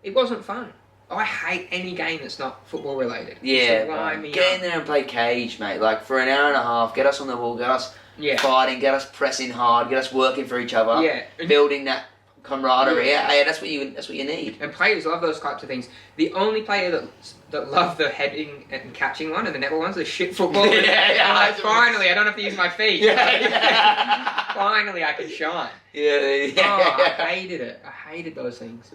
It wasn't fun. I hate any game that's not football related. Yeah, get in there and play cage, mate. Like for an hour and a half, get us on the ball, get us fighting, get us pressing hard, get us working for each other. Yeah, building that camaraderie. Yeah, that's what you need. And players love those types of things. The only player that love the heading and catching one and the netball ones are shit footballers. Like, finally, I don't have to use my feet. Finally, I can shine. I hated it. I hated those things.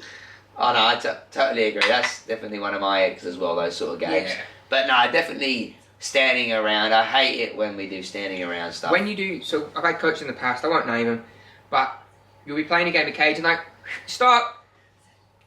Oh no, I totally agree. That's definitely one of my eggs as well, those sort of games. Yeah. But no, definitely standing around. I hate it when we do standing around stuff. When you do, so I've had coaches in the past, I won't name them, but you'll be playing a game of cage and like, stop!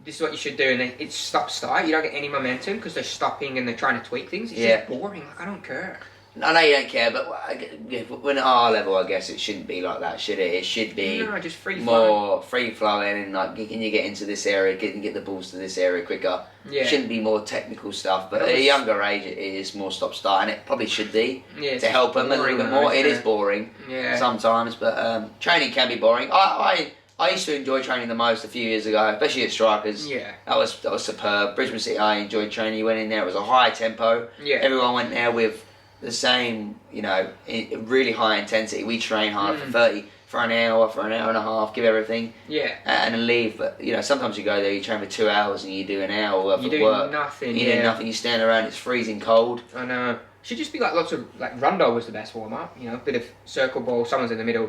This is what you should do, and then it's stop-start. You don't get any momentum because they're stopping and they're trying to tweak things. It's just boring. Like, I don't care. I know you don't care, but when at our level, I guess it shouldn't be like that, should it? It should be just more free-flowing and like, can you get into this area, get the balls to this area quicker? Yeah. It shouldn't be more technical stuff, but at a younger age, it is more stop-start, and it probably should be to help them a little bit more. It is boring sometimes, but training can be boring. I I used to enjoy training the most a few years ago, especially at strikers. Yeah. That was superb. Brisbane City, I enjoyed training. You went in there, it was a high tempo. Yeah. Everyone went there with the same, really high intensity. We train hard for an hour and a half, give everything. Yeah. And then leave. But, sometimes you go there, you train for 2 hours and you do an hour worth of work. Nothing. You do nothing, you stand around, it's freezing cold. I know. Should just be like lots of, like, rondo was the best warm-up, a bit of circle ball, someone's in the middle,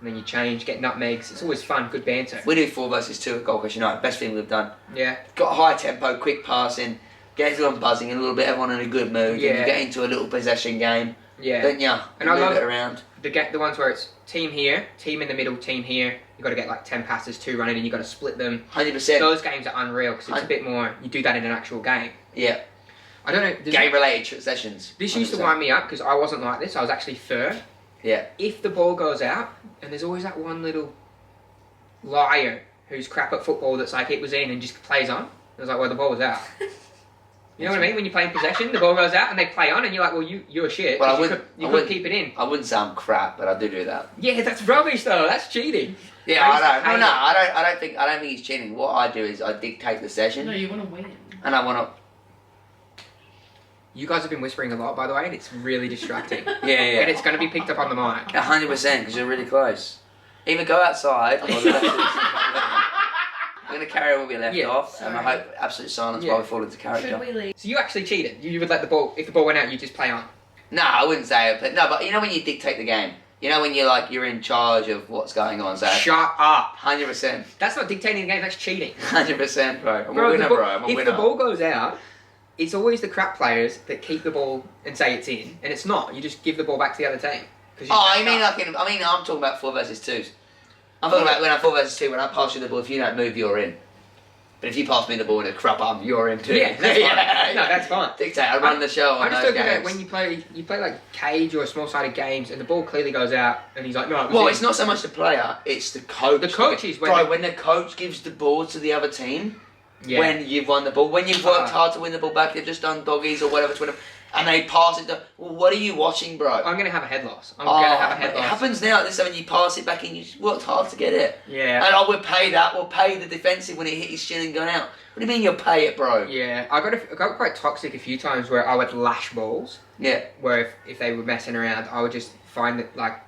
and then you change, get nutmegs. It's always fun, good banter. We do 4 versus 2 at Gold Coast United, best thing we've done. Yeah. Got high tempo, quick passing, gets everyone buzzing a little bit, everyone in a good mood, Yeah. and you get into a little possession game. Yeah. Don't you? And I love it around. The ones where it's team here, team in the middle, team here. You got to get like 10 passes, 2 running, and you got to split them. 100%. Those games are unreal because it's a bit more. You do that in an actual game. Yeah. I don't know. Game-related sessions. This used to wind me up because I wasn't like this. I was actually third. Yeah. If the ball goes out, and there's always that one little liar who's crap at football that's like, it was in and just plays on. I was like, well, the ball was out. You know what I mean? When you play in possession, the ball goes out and they play on, and you're like, well, you're shit. Well, you couldn't keep it in. I wouldn't say I'm crap, but I do that. Yeah, that's rubbish though. That's cheating. Yeah, I don't think he's cheating. What I do is I dictate the session. No, you want to win. And I want to. You guys have been whispering a lot, by the way, and it's really distracting. Yeah. And it's going to be picked up on the mic. 100%, because you're really close. Either go outside or I'm going to carry on where we left off, and I hope absolute silence while we fall into character. Should we leave? So you actually cheated. You would let the ball, if the ball went out, you just play on. No, I wouldn't say it, but when you dictate the game, when you're in charge of what's going on. So Shut up. 100%. That's not dictating the game, that's cheating. 100%, bro. I'm a winner, bro. I'm a winner. If the ball goes out, it's always the crap players that keep the ball and say it's in, and it's not. You just give the ball back to the other team. I'm talking about 4 versus 2s. I'm talking about when I'm 4 versus 2, when I pass you the ball, if you don't move, you're in. But if you pass me the ball in a crap arm, you're in too. Yeah, that's fine. No, that's fine. Dictate, I run the show on I just those don't games. get when you play like cage or small-sided games, and the ball clearly goes out, and he's like, no, it's not so much the player, it's the coach. The coach is when the coach gives the ball to the other team, when you've won the ball, when you've worked hard to win the ball back, they've just done doggies or whatever to win them, and they pass it. What are you watching, bro? I'm going to have a head loss. I'm going to have a head loss. It happens now. This when you pass it back and you worked hard to get it. Yeah. And we'll pay that. We'll pay the defensive when it hit his shin and going out. What do you mean you'll pay it, bro? Yeah. I got quite toxic a few times where I would lash balls. Yeah. Where if they were messing around, I would just find that, like,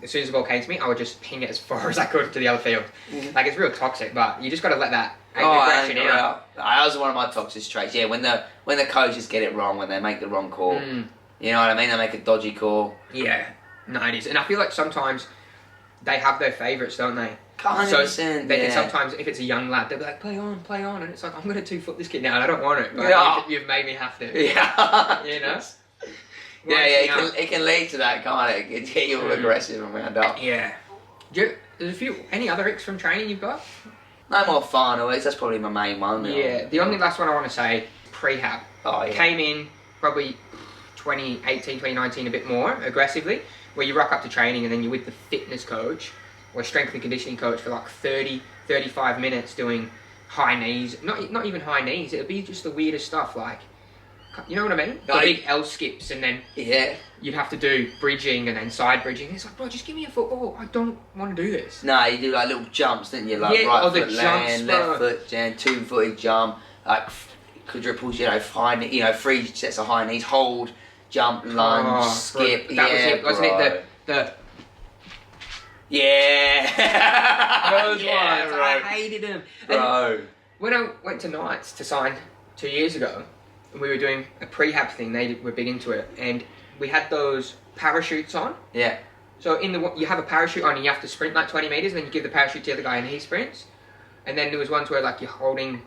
as soon as the ball came to me, I would just ping it as far as I could to the other field. Mm-hmm. Like, it's real toxic, but you just got to let that aggression out. That was one of my toxic traits. Yeah, when the coaches get it wrong, when they make the wrong call. You know what I mean? They make a dodgy call. Yeah. No, it is. And I feel like sometimes they have their favourites, don't they? 100%, so they can sometimes, if it's a young lad, they'll be like, play on. And it's like, I'm going to 2-foot this kid now, and I don't want it. But you've made me have to. Yeah. You know? It can lead to that, can't it? It can get you all aggressive and wound up. Yeah. There's any other icks from training you've got? No more final icks, that's probably my main one. The only last one I want to say, prehab. Oh, yeah. Came in probably 2018, 2019 a bit more aggressively, where you rock up to training and then you're with the fitness coach or strength and conditioning coach for like 30, 35 minutes doing high knees. Not even high knees, it'd be just the weirdest stuff, like, you know what I mean? The big L skips, and then you'd have to do bridging and then side bridging. It's like, bro, just give me a football. I don't want to do this. No, you do like little jumps, didn't you? Like right foot land, left foot, 2-footed jump, like quadruples, high knee, 3 sets of high knees, hold, jump, lunge, skip. That was it, wasn't it? The those ones. I hated them. Bro. When I went to Knights to sign 2 years ago, we were doing a prehab thing. They were big into it, and we had those parachutes on. Yeah. So you have a parachute on, and you have to sprint like 20 meters, and then you give the parachute to the other guy, and he sprints. And then there was ones where like you're holding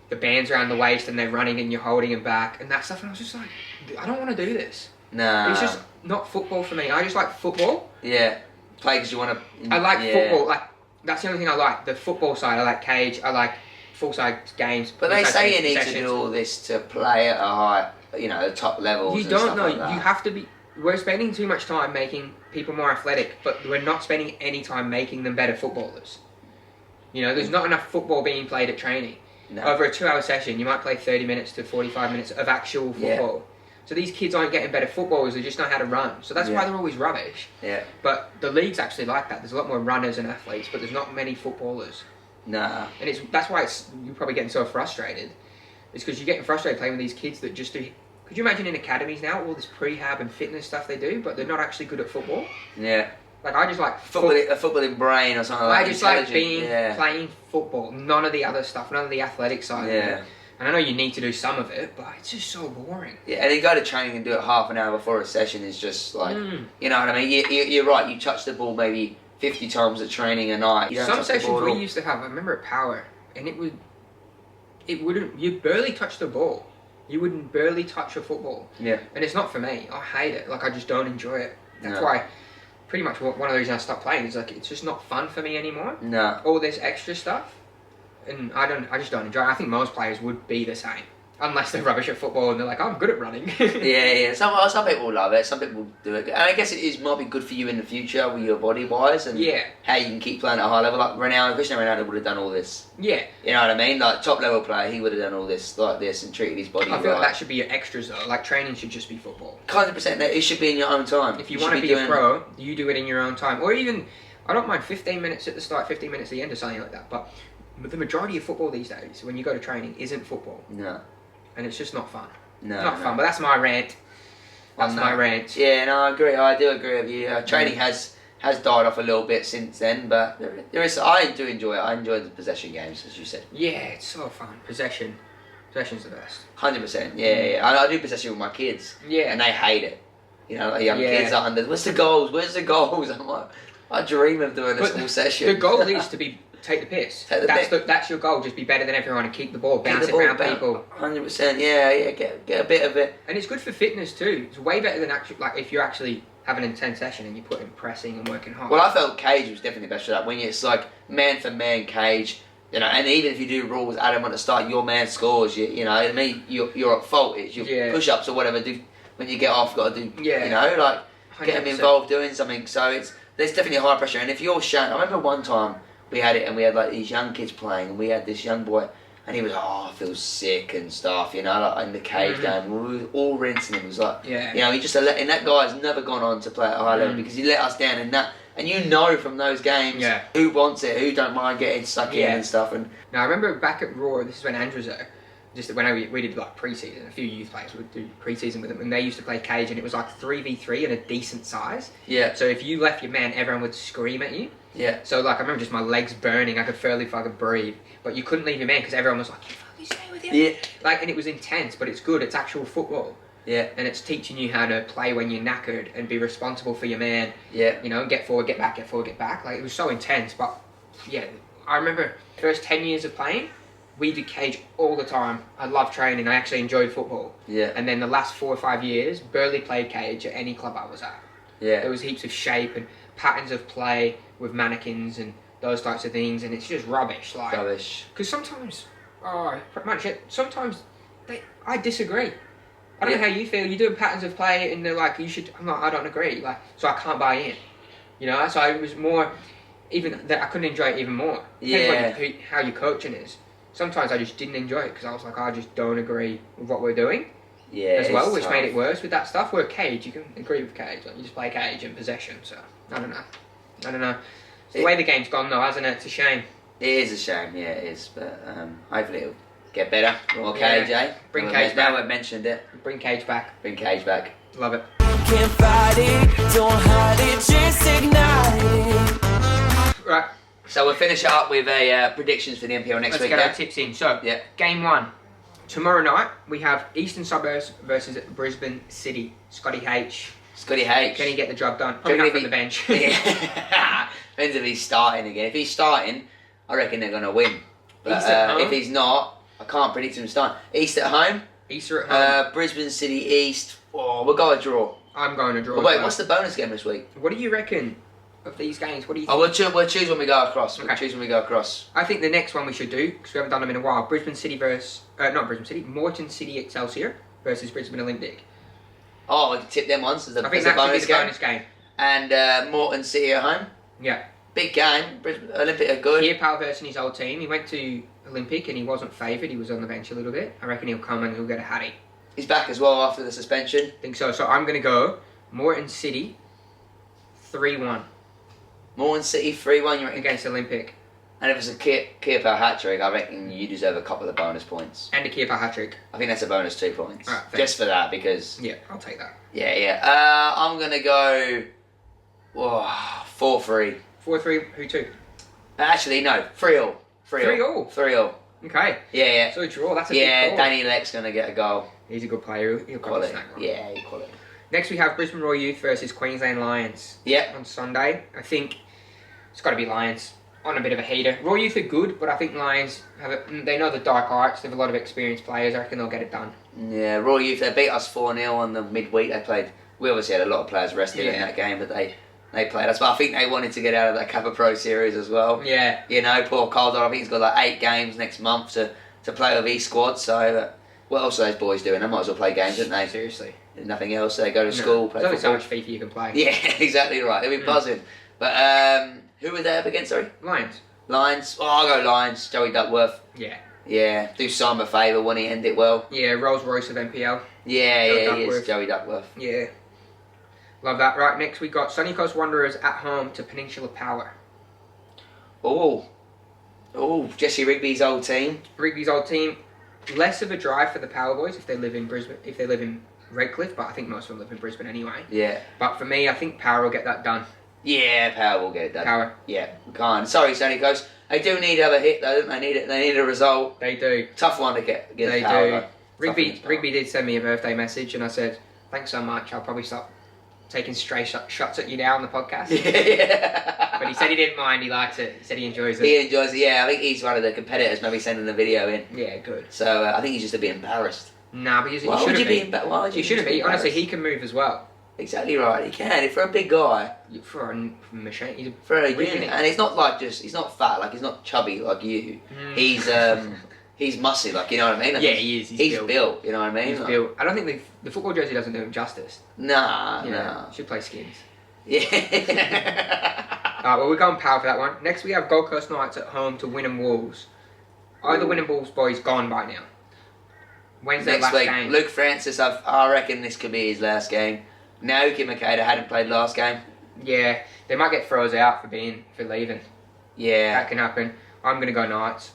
the bands around the waist, and they're running, and you're holding them back, and that stuff. And I was just like, I don't want to do this. Nah. It's just not football for me. I just like football. Yeah. Play because you want to. I like football. Like that's the only thing I like. The football side. I like cage. I like full-side games. But they say you need to do all this to play at a high, the top levels. You don't know. You have to be. We're spending too much time making people more athletic, but we're not spending any time making them better footballers. There's not enough football being played at training. No. Over a 2-hour session, you might play 30 minutes to 45 minutes of actual football. So these kids aren't getting better footballers, they just know how to run. So that's why they're always rubbish. Yeah. But the league's actually like that. There's a lot more runners and athletes, but there's not many footballers. Nah. And that's why you're probably getting so frustrated. It's because you're getting frustrated playing with these kids that just do... Could you imagine in academies now, all this prehab and fitness stuff they do, but they're not actually good at football? Yeah. Like, I just like... a footballing brain or something like that. I just like playing football. None of the other stuff, none of the athletic side of it. And I know you need to do some of it, but it's just so boring. Yeah, and then go to training and do it half an hour before a session is just like, you know what I mean? You're right, you touch the ball maybe 50 times at training a night. Some sessions we used to have, I remember at Power, and you'd barely touch the ball. You wouldn't barely touch a football. Yeah. And it's not for me. I hate it. Like, I just don't enjoy it. That's why, pretty much one of the reasons I stopped playing is like, it's just not fun for me anymore. No. All this extra stuff. And I just don't enjoy it. I think most players would be the same. Unless they're rubbish at football and they're like, I'm good at running. yeah. Some people love it, some people do it. And I guess it might be good for you in the future with your body-wise and how you can keep playing at a high level. Like Cristiano Ronaldo would have done all this. Yeah. You know what I mean? Like, top-level player, he would have done all this like this and treated his body I feel like that should be your extras, though. Like, training should just be football. 100%. It should be in your own time. If you want to be a pro, you do it in your own time. Or even, I don't mind 15 minutes at the start, 15 minutes at the end or something like that. But the majority of football these days, when you go to training, isn't football. No. And it's just not fun. No. Not fun, but that's my rant. That's my rant. Yeah, no, I agree. I do agree with you. Training has died off a little bit since then, but there is. I do enjoy it. I enjoy the possession games, as you said. Yeah, it's so fun. Possession's the best. 100%. Yeah. I do possession with my kids. Yeah. And they hate it. You know, like young kids are under. Where's the goals? I'm like, I dream of doing this whole session. The goal is to be. Take the piss. That's your goal. Just be better than everyone and keep the ball, bounce it around people. 100%. Yeah. Get a bit of it. And it's good for fitness too. It's way better than if you actually have an intense session and you put in pressing and working hard. Well, I felt cage was definitely best for that. When it's like man for man cage, you know, and even if you do rules, Adam, at the start, your man scores. You know, I mean, you're at fault. It's your push-ups or whatever. When you get off, got to do. You know, like 100%. Get them involved doing something. So there's definitely high pressure. And if you're shown, I remember one time. We had it, and we had like these young kids playing, and we had this young boy, and he was, I feel sick and stuff, you know, like in the cage game. We were all rinsing him. It was like, you know, he just and that guy's never gone on to play at a high level because he let us down, and you know from those games who wants it, who don't mind getting stuck in and stuff. And now I remember back at Raw, this is when Andrews there. Just when we did like pre-season, a few youth players would do pre-season with them, and they used to play cage, and it was like 3v3 and a decent size. Yeah. So if you left your man, everyone would scream at you. Yeah. So like I remember just my legs burning, I could barely fucking breathe, but you couldn't leave your man because everyone was like, "You fucking stay with him." Yeah. Like, and it was intense, but it's good. It's actual football. Yeah. And it's teaching you how to play when you're knackered and be responsible for your man. Yeah. You know, get forward, get back, get forward, get back. Like, it was so intense, but yeah, I remember the first 10 years of playing. We did cage all the time. I loved training. I actually enjoyed football. Yeah. And then the last 4 or 5 years, barely played cage at any club I was at. Yeah. There was heaps of shape and patterns of play with mannequins and those types of things, and it's just rubbish. Like, rubbish. Because sometimes, pretty much it. Sometimes I disagree. I don't know how you feel. You're doing patterns of play, and they're like, you should. I'm like, I don't agree. Like, so I can't buy in. You know. So it was more, even that I couldn't enjoy it even more. Depends on how your coaching is. Sometimes I just didn't enjoy it because I was like, I just don't agree with what we're doing. Yeah. As well, which made it worse with that stuff. Where cage, you can agree with cage. Like, you just play cage and possession. So I don't know. It's the way the game's gone though, hasn't it? It's a shame. It is a shame. Yeah, it is. But hopefully it'll get better. More cage, eh? Bring cage back. Now we've mentioned it. Bring cage back. Bring cage back. Love it. Can't fight it, don't hide it, just ignite it. Right. So we'll finish it up with predictions for the NPL next week. Let's get our tips in. So, game 1. Tomorrow night, we have Eastern Suburbs versus Brisbane City. Scotty H. Can he get the job done? Probably not from the bench. Depends if he's starting again. If he's starting, I reckon they're going to win. But if he's not, I can't predict him starting. East at home. Brisbane City East. Oh, we'll go a draw. I'm going to draw. But wait, what's the bonus game this week? What do you reckon of these games? What do you think? We'll choose when we go across. We'll choose when we go across. I think the next one we should do, because we haven't done them in a while, Brisbane City versus... not Brisbane City, Moreton City Excelsior versus Brisbane Olympic. Oh, we'll tip them once as a bonus game. I think that should be the bonus game. And Moreton City at home. Yeah. Big game. Brisbane Olympic are good. Here, Pal versus his old team. He went to Olympic and he wasn't favoured. He was on the bench a little bit. I reckon he'll come and he'll get a hattie. He's back as well after the suspension. I think so. So I'm going to go Morton City 3-1. Morton City 3-1, you reckon? Against Olympic. And if it's a Kappa hat-trick, I reckon you deserve a couple of bonus points. And a Kappa hat-trick. I think that's a bonus 2 points. Right, just for that, because... Yeah, I'll take that. Yeah. I'm going to go... 4-3. 4-3, who to? Actually, no. 3-all. 3-all? 3-all. Okay. Yeah. So a draw, that's a big call. Danny Leck's going to get a goal. He's a good player. He'll got the snack one. Yeah, quality. Next we have Brisbane Royal Youth versus Queensland Lions. Yep. On Sunday. I think it's got to be Lions. On a bit of a heater. Royal Youth are good, but I think Lions they know the dark arts. They have a lot of experienced players. I reckon they'll get it done. Yeah, Royal Youth, they beat us 4-0 on the midweek. They played. We obviously had a lot of players rested in that game, but they played us. But I think they wanted to get out of that Kappa Pro Series as well. Yeah. You know, poor Calder, I think he's got like 8 games next month to play with his squad. So what else are those boys doing? They might as well play games, don't they? Seriously. There's nothing else. They go to school, play There's only football. so much FIFA you can play. Yeah, exactly right. They'll be buzzing. But who were they up against, sorry? Lions. Lions. Oh, I'll go Lions. Joey Duckworth. Yeah. Yeah. Do Simon a favour when he end it well. Yeah, Rolls Royce of NPL. Yeah, Joey he Duckworth. is. Joey Duckworth. Yeah. Love that. Right, next we got Sunny Coast Wanderers at home to Peninsula Power. Oh, Jesse Rigby's old team. Rigby's old team. Less of a drive for the Power Boys if they live in Brisbane, if they live in Redcliffe, but I think most of them live in Brisbane anyway. Yeah. But for me, I think Power will get that done. Yeah, Power will get it done. Power. Yeah, we can't. Sorry, Sunny Coast. They do need to have a hit, though, don't they? They need a result. They do. Tough one to get against They Power, do. though. Rigby did send me a birthday message, and I said, "Thanks so much. I'll probably stop taking stray shots at you now on the podcast." Yeah. But he said he didn't mind. He likes it. He said he enjoys it. He enjoys it. Yeah, I think he's one of the competitors. Maybe sending the video in. Yeah, good. So I think he's just a bit embarrassed. Nah, but he Why would you be embarrassed? Why would He you shouldn't be. embarrassed? Honestly, he can move as well. Exactly right. He can. For a big guy. For a machine. He's For a really unit. And he's not like he's not fat. Like he's not chubby like you. He's he's muscly. Like you know what I mean. Yeah, he is. He's built. You know what I mean. He's built. I don't think the football jersey doesn't do him justice. Nah. Should play skins. Yeah. Alright, well, we're going Power for that one. Next, we have Gold Coast Knights at home to Wynnum Wolves. Are the Wynnum Wolves boys gone by now? When's their last game? Luke Francis, I reckon this could be his last game. Naoki Makeda hadn't played last game. Yeah, they might get froze out for leaving. Yeah. That can happen. I'm going to go Knights.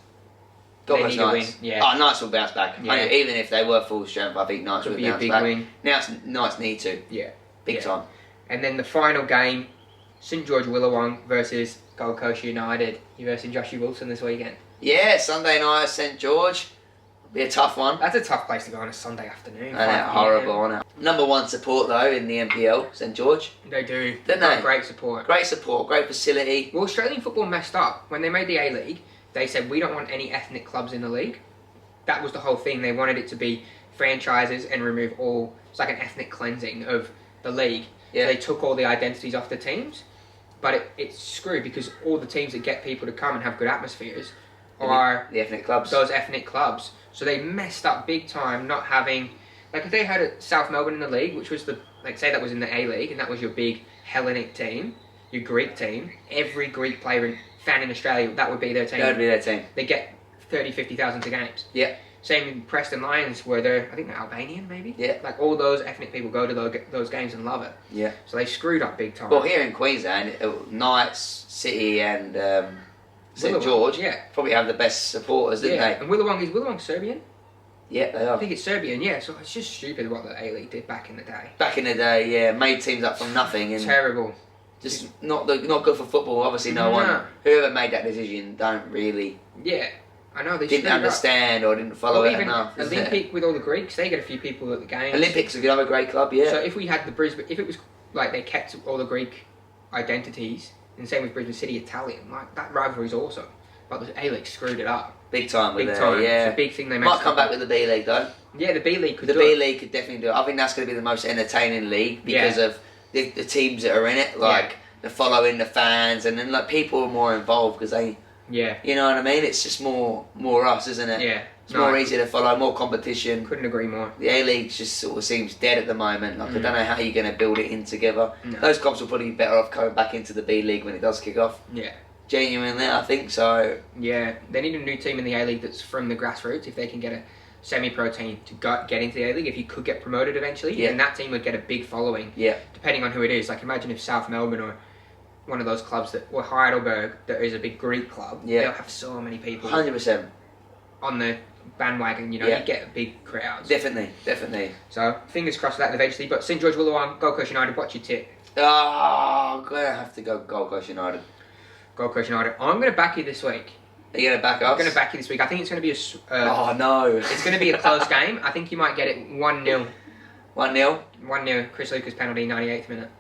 Gold They Coast need to Knights. win, yeah. Oh, Knights will bounce back. Yeah. Even if they were full strength, I think Knights Could would be a bounce big back. win. Knights need to. Yeah. Big time. And then the final game, St George Willawong versus Gold Coast United. You versing Joshy Wilson this weekend. Yeah, Sunday night at St George. Be a tough one. That's a tough place to go on a Sunday afternoon. I know, horrible, isn't it? Number 1 support though in the NPL, St George. They do. Don't they? Great support. Great support, great facility. Well, Australian football messed up. When they made the A-League, they said, we don't want any ethnic clubs in the league. That was the whole thing. They wanted it to be franchises and remove all... It's like an ethnic cleansing of the league. Yeah. So they took all the identities off the teams. But it's screwed because all the teams that get people to come and have good atmospheres are... The ethnic clubs. Those ethnic clubs. So they messed up big time not having... Like if they had a South Melbourne in the league, which was the... Like say that was in the A-League and that was your big Hellenic team, your Greek team, every Greek player and fan in Australia, that would be their team. That would be their team. They get 30, 50,000 to games. Yeah. Same in Preston Lions, where they're, I think they're Albanian, maybe? Yeah. Like, all those ethnic people go to those games and love it. Yeah. So they screwed up big time. Well, here in Queensland, Knights, City and St George probably have the best supporters, didn't they? And is Willawong Serbian? Yeah, they are. I think it's Serbian, yeah. So it's just stupid what the A-League did back in the day. Back in the day, yeah, made teams up from nothing. And Terrible. Just not good for football. Obviously, no one. Whoever made that decision don't really... Yeah. I know, they didn't understand or didn't follow it even enough. Olympic with all the Greeks, they get a few people at the games. Olympics is another great club, yeah. So if we had the Brisbane, if it was like they kept all the Greek identities, and same with Brisbane City Italian, like that rivalry's awesome. But the A-League screwed it up. Big time with Big it, time. yeah. It's a big thing they messed Might come back with the B-League though. Yeah, the B-League could do it. The B-League could definitely do it. I think that's going to be the most entertaining league because of the teams that are in it, like the following, the fans, and then like people are more involved because they... Yeah. You know what I mean? It's just more us, isn't it? Yeah. It's more easy to follow, more competition. Couldn't agree more. The A-League just sort of seems dead at the moment. Like I don't know how you're going to build it in together. No. Those clubs will probably be better off going back into the B-League when it does kick off. Yeah. Genuinely, I think so. Yeah. They need a new team in the A-League that's from the grassroots if they can get semi-pro team to get into the A-League if you could get promoted eventually, and that team would get a big following. Yeah. Depending on who it is. Like imagine if South Melbourne or one of those clubs or Heidelberg, that is a big Greek club. They'll have so many people. 100%. On the bandwagon, you get big crowds. Definitely. So fingers crossed for that eventually. But St George Wollongong, Gold Coast United. What's your tip? Oh, I'm gonna have to go Gold Coast United. Gold Coast United. I'm gonna back you this week. Are you gonna back us? I'm gonna back you this week. I think it's gonna be oh no! It's gonna be a close game. I think you might get it 1-0. 1-0. 1-0. Chris Lucas penalty, 98th minute.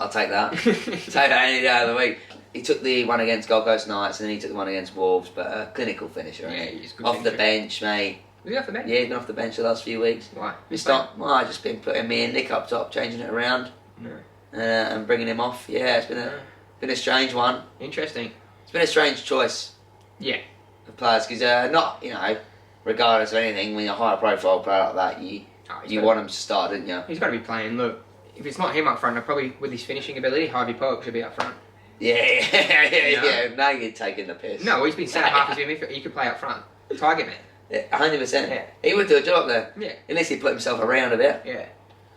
I'll take that. Take that any day of the week. He took the one against Gold Coast Knights and then he took the one against Wolves, but clinical finisher. Yeah, he's good. Off the bench, mate. Was he off the bench? Yeah, he's been off the bench the last few weeks. Why? It's not. Well, I've just been putting me and Nick up top, changing it around, and bringing him off. Yeah, it's been a strange one. Interesting. It's been a strange choice. Yeah. Of players, because not regardless of anything, when you're a higher profile player like that, you want him to start, don't you? He's got to be playing. Look, if it's not him up front, probably with his finishing ability, Harvey Pope should be up front. Yeah. Now you're taking the piss. No, he's been centre half. He could play up front. Target man. Yeah, 100%. Yeah. He would do a job there. Yeah. Unless he put himself around a bit. Yeah.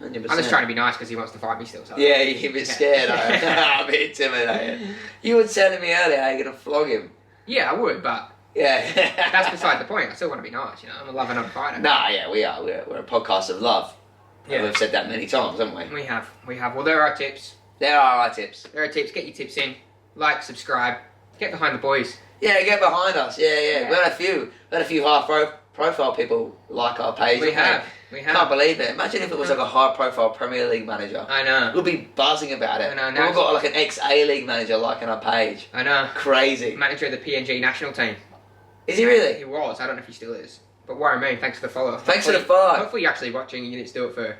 100%. I'm just trying to be nice because he wants to fight me still. So. Yeah, you're a bit scared. I'm a bit intimidated. You were telling me earlier how you're going to flog him. Yeah, I would, but yeah, that's beside the point. I still want to be nice, I'm a lover, not a fighter. Nah, yeah, we are. We're a podcast of love. Yeah. We've said that many times, haven't we? We have. Well, there are our tips. There are our tips. There are tips. Get your tips in. Like, subscribe. Get behind the boys. Yeah, get behind us. Yeah. We had a few high profile people like our page. We have. Can't believe it. Imagine if it was like a high profile Premier League manager. I know. We'll be buzzing about it. I know. We've got like an ex-A League manager liking our page. I know. Crazy. Manager of the PNG national team. Is he really? He was. I don't know if he still is. But Warren Moon, thanks for the follow. Thanks for the follow. Hopefully you're actually watching. You didn't do it for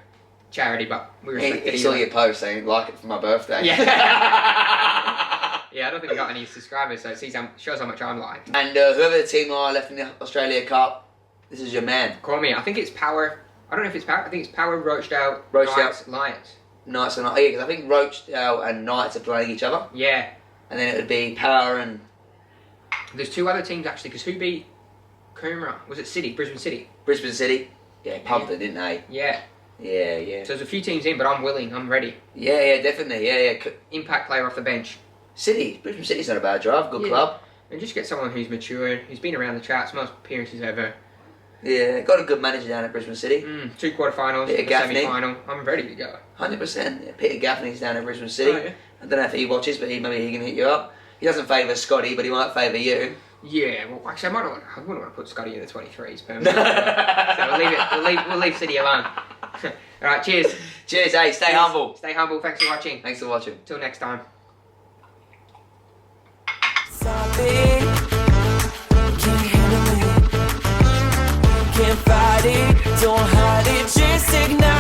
charity, but we respect it. He saw your post saying like it for my birthday. Yeah. Yeah, I don't think we got any subscribers, so it shows how much I'm liked. And whoever the team are left in the Australia Cup, this is your man. Call me. I think it's Power. I don't know if it's Power. I think it's Power, Rochdale, Knights, Lions. Knights and because I think Rochdale and Knights are playing each other. Yeah. And then it would be Power and... There's two other teams actually, because who beat Coomera? Was it City? Brisbane City? Brisbane City. Yeah, pumped it, didn't they? Yeah. Yeah. So there's a few teams in, but I'm willing. I'm ready. Yeah, definitely. Yeah. Impact player off the bench. Brisbane City's not a bad drive. Good club. And just get someone who's mature, who's been around the charts, most appearances ever. Yeah, got a good manager down at Brisbane City. 2 quarterfinals, a semi-final. I'm ready to go. 100%. Yeah, Peter Gaffney's down at Brisbane City. Oh, yeah. I don't know if he watches, but maybe he can hit you up. He doesn't favour Scotty, but he might favour you. Yeah, well, actually, I wouldn't want to put Scotty in the 23s. So we'll leave City alone. All right, cheers. Cheers, hey, stay humble. Stay humble. Thanks for watching. Thanks for watching. Till next time. Can't fight it, don't hide it, just ignite.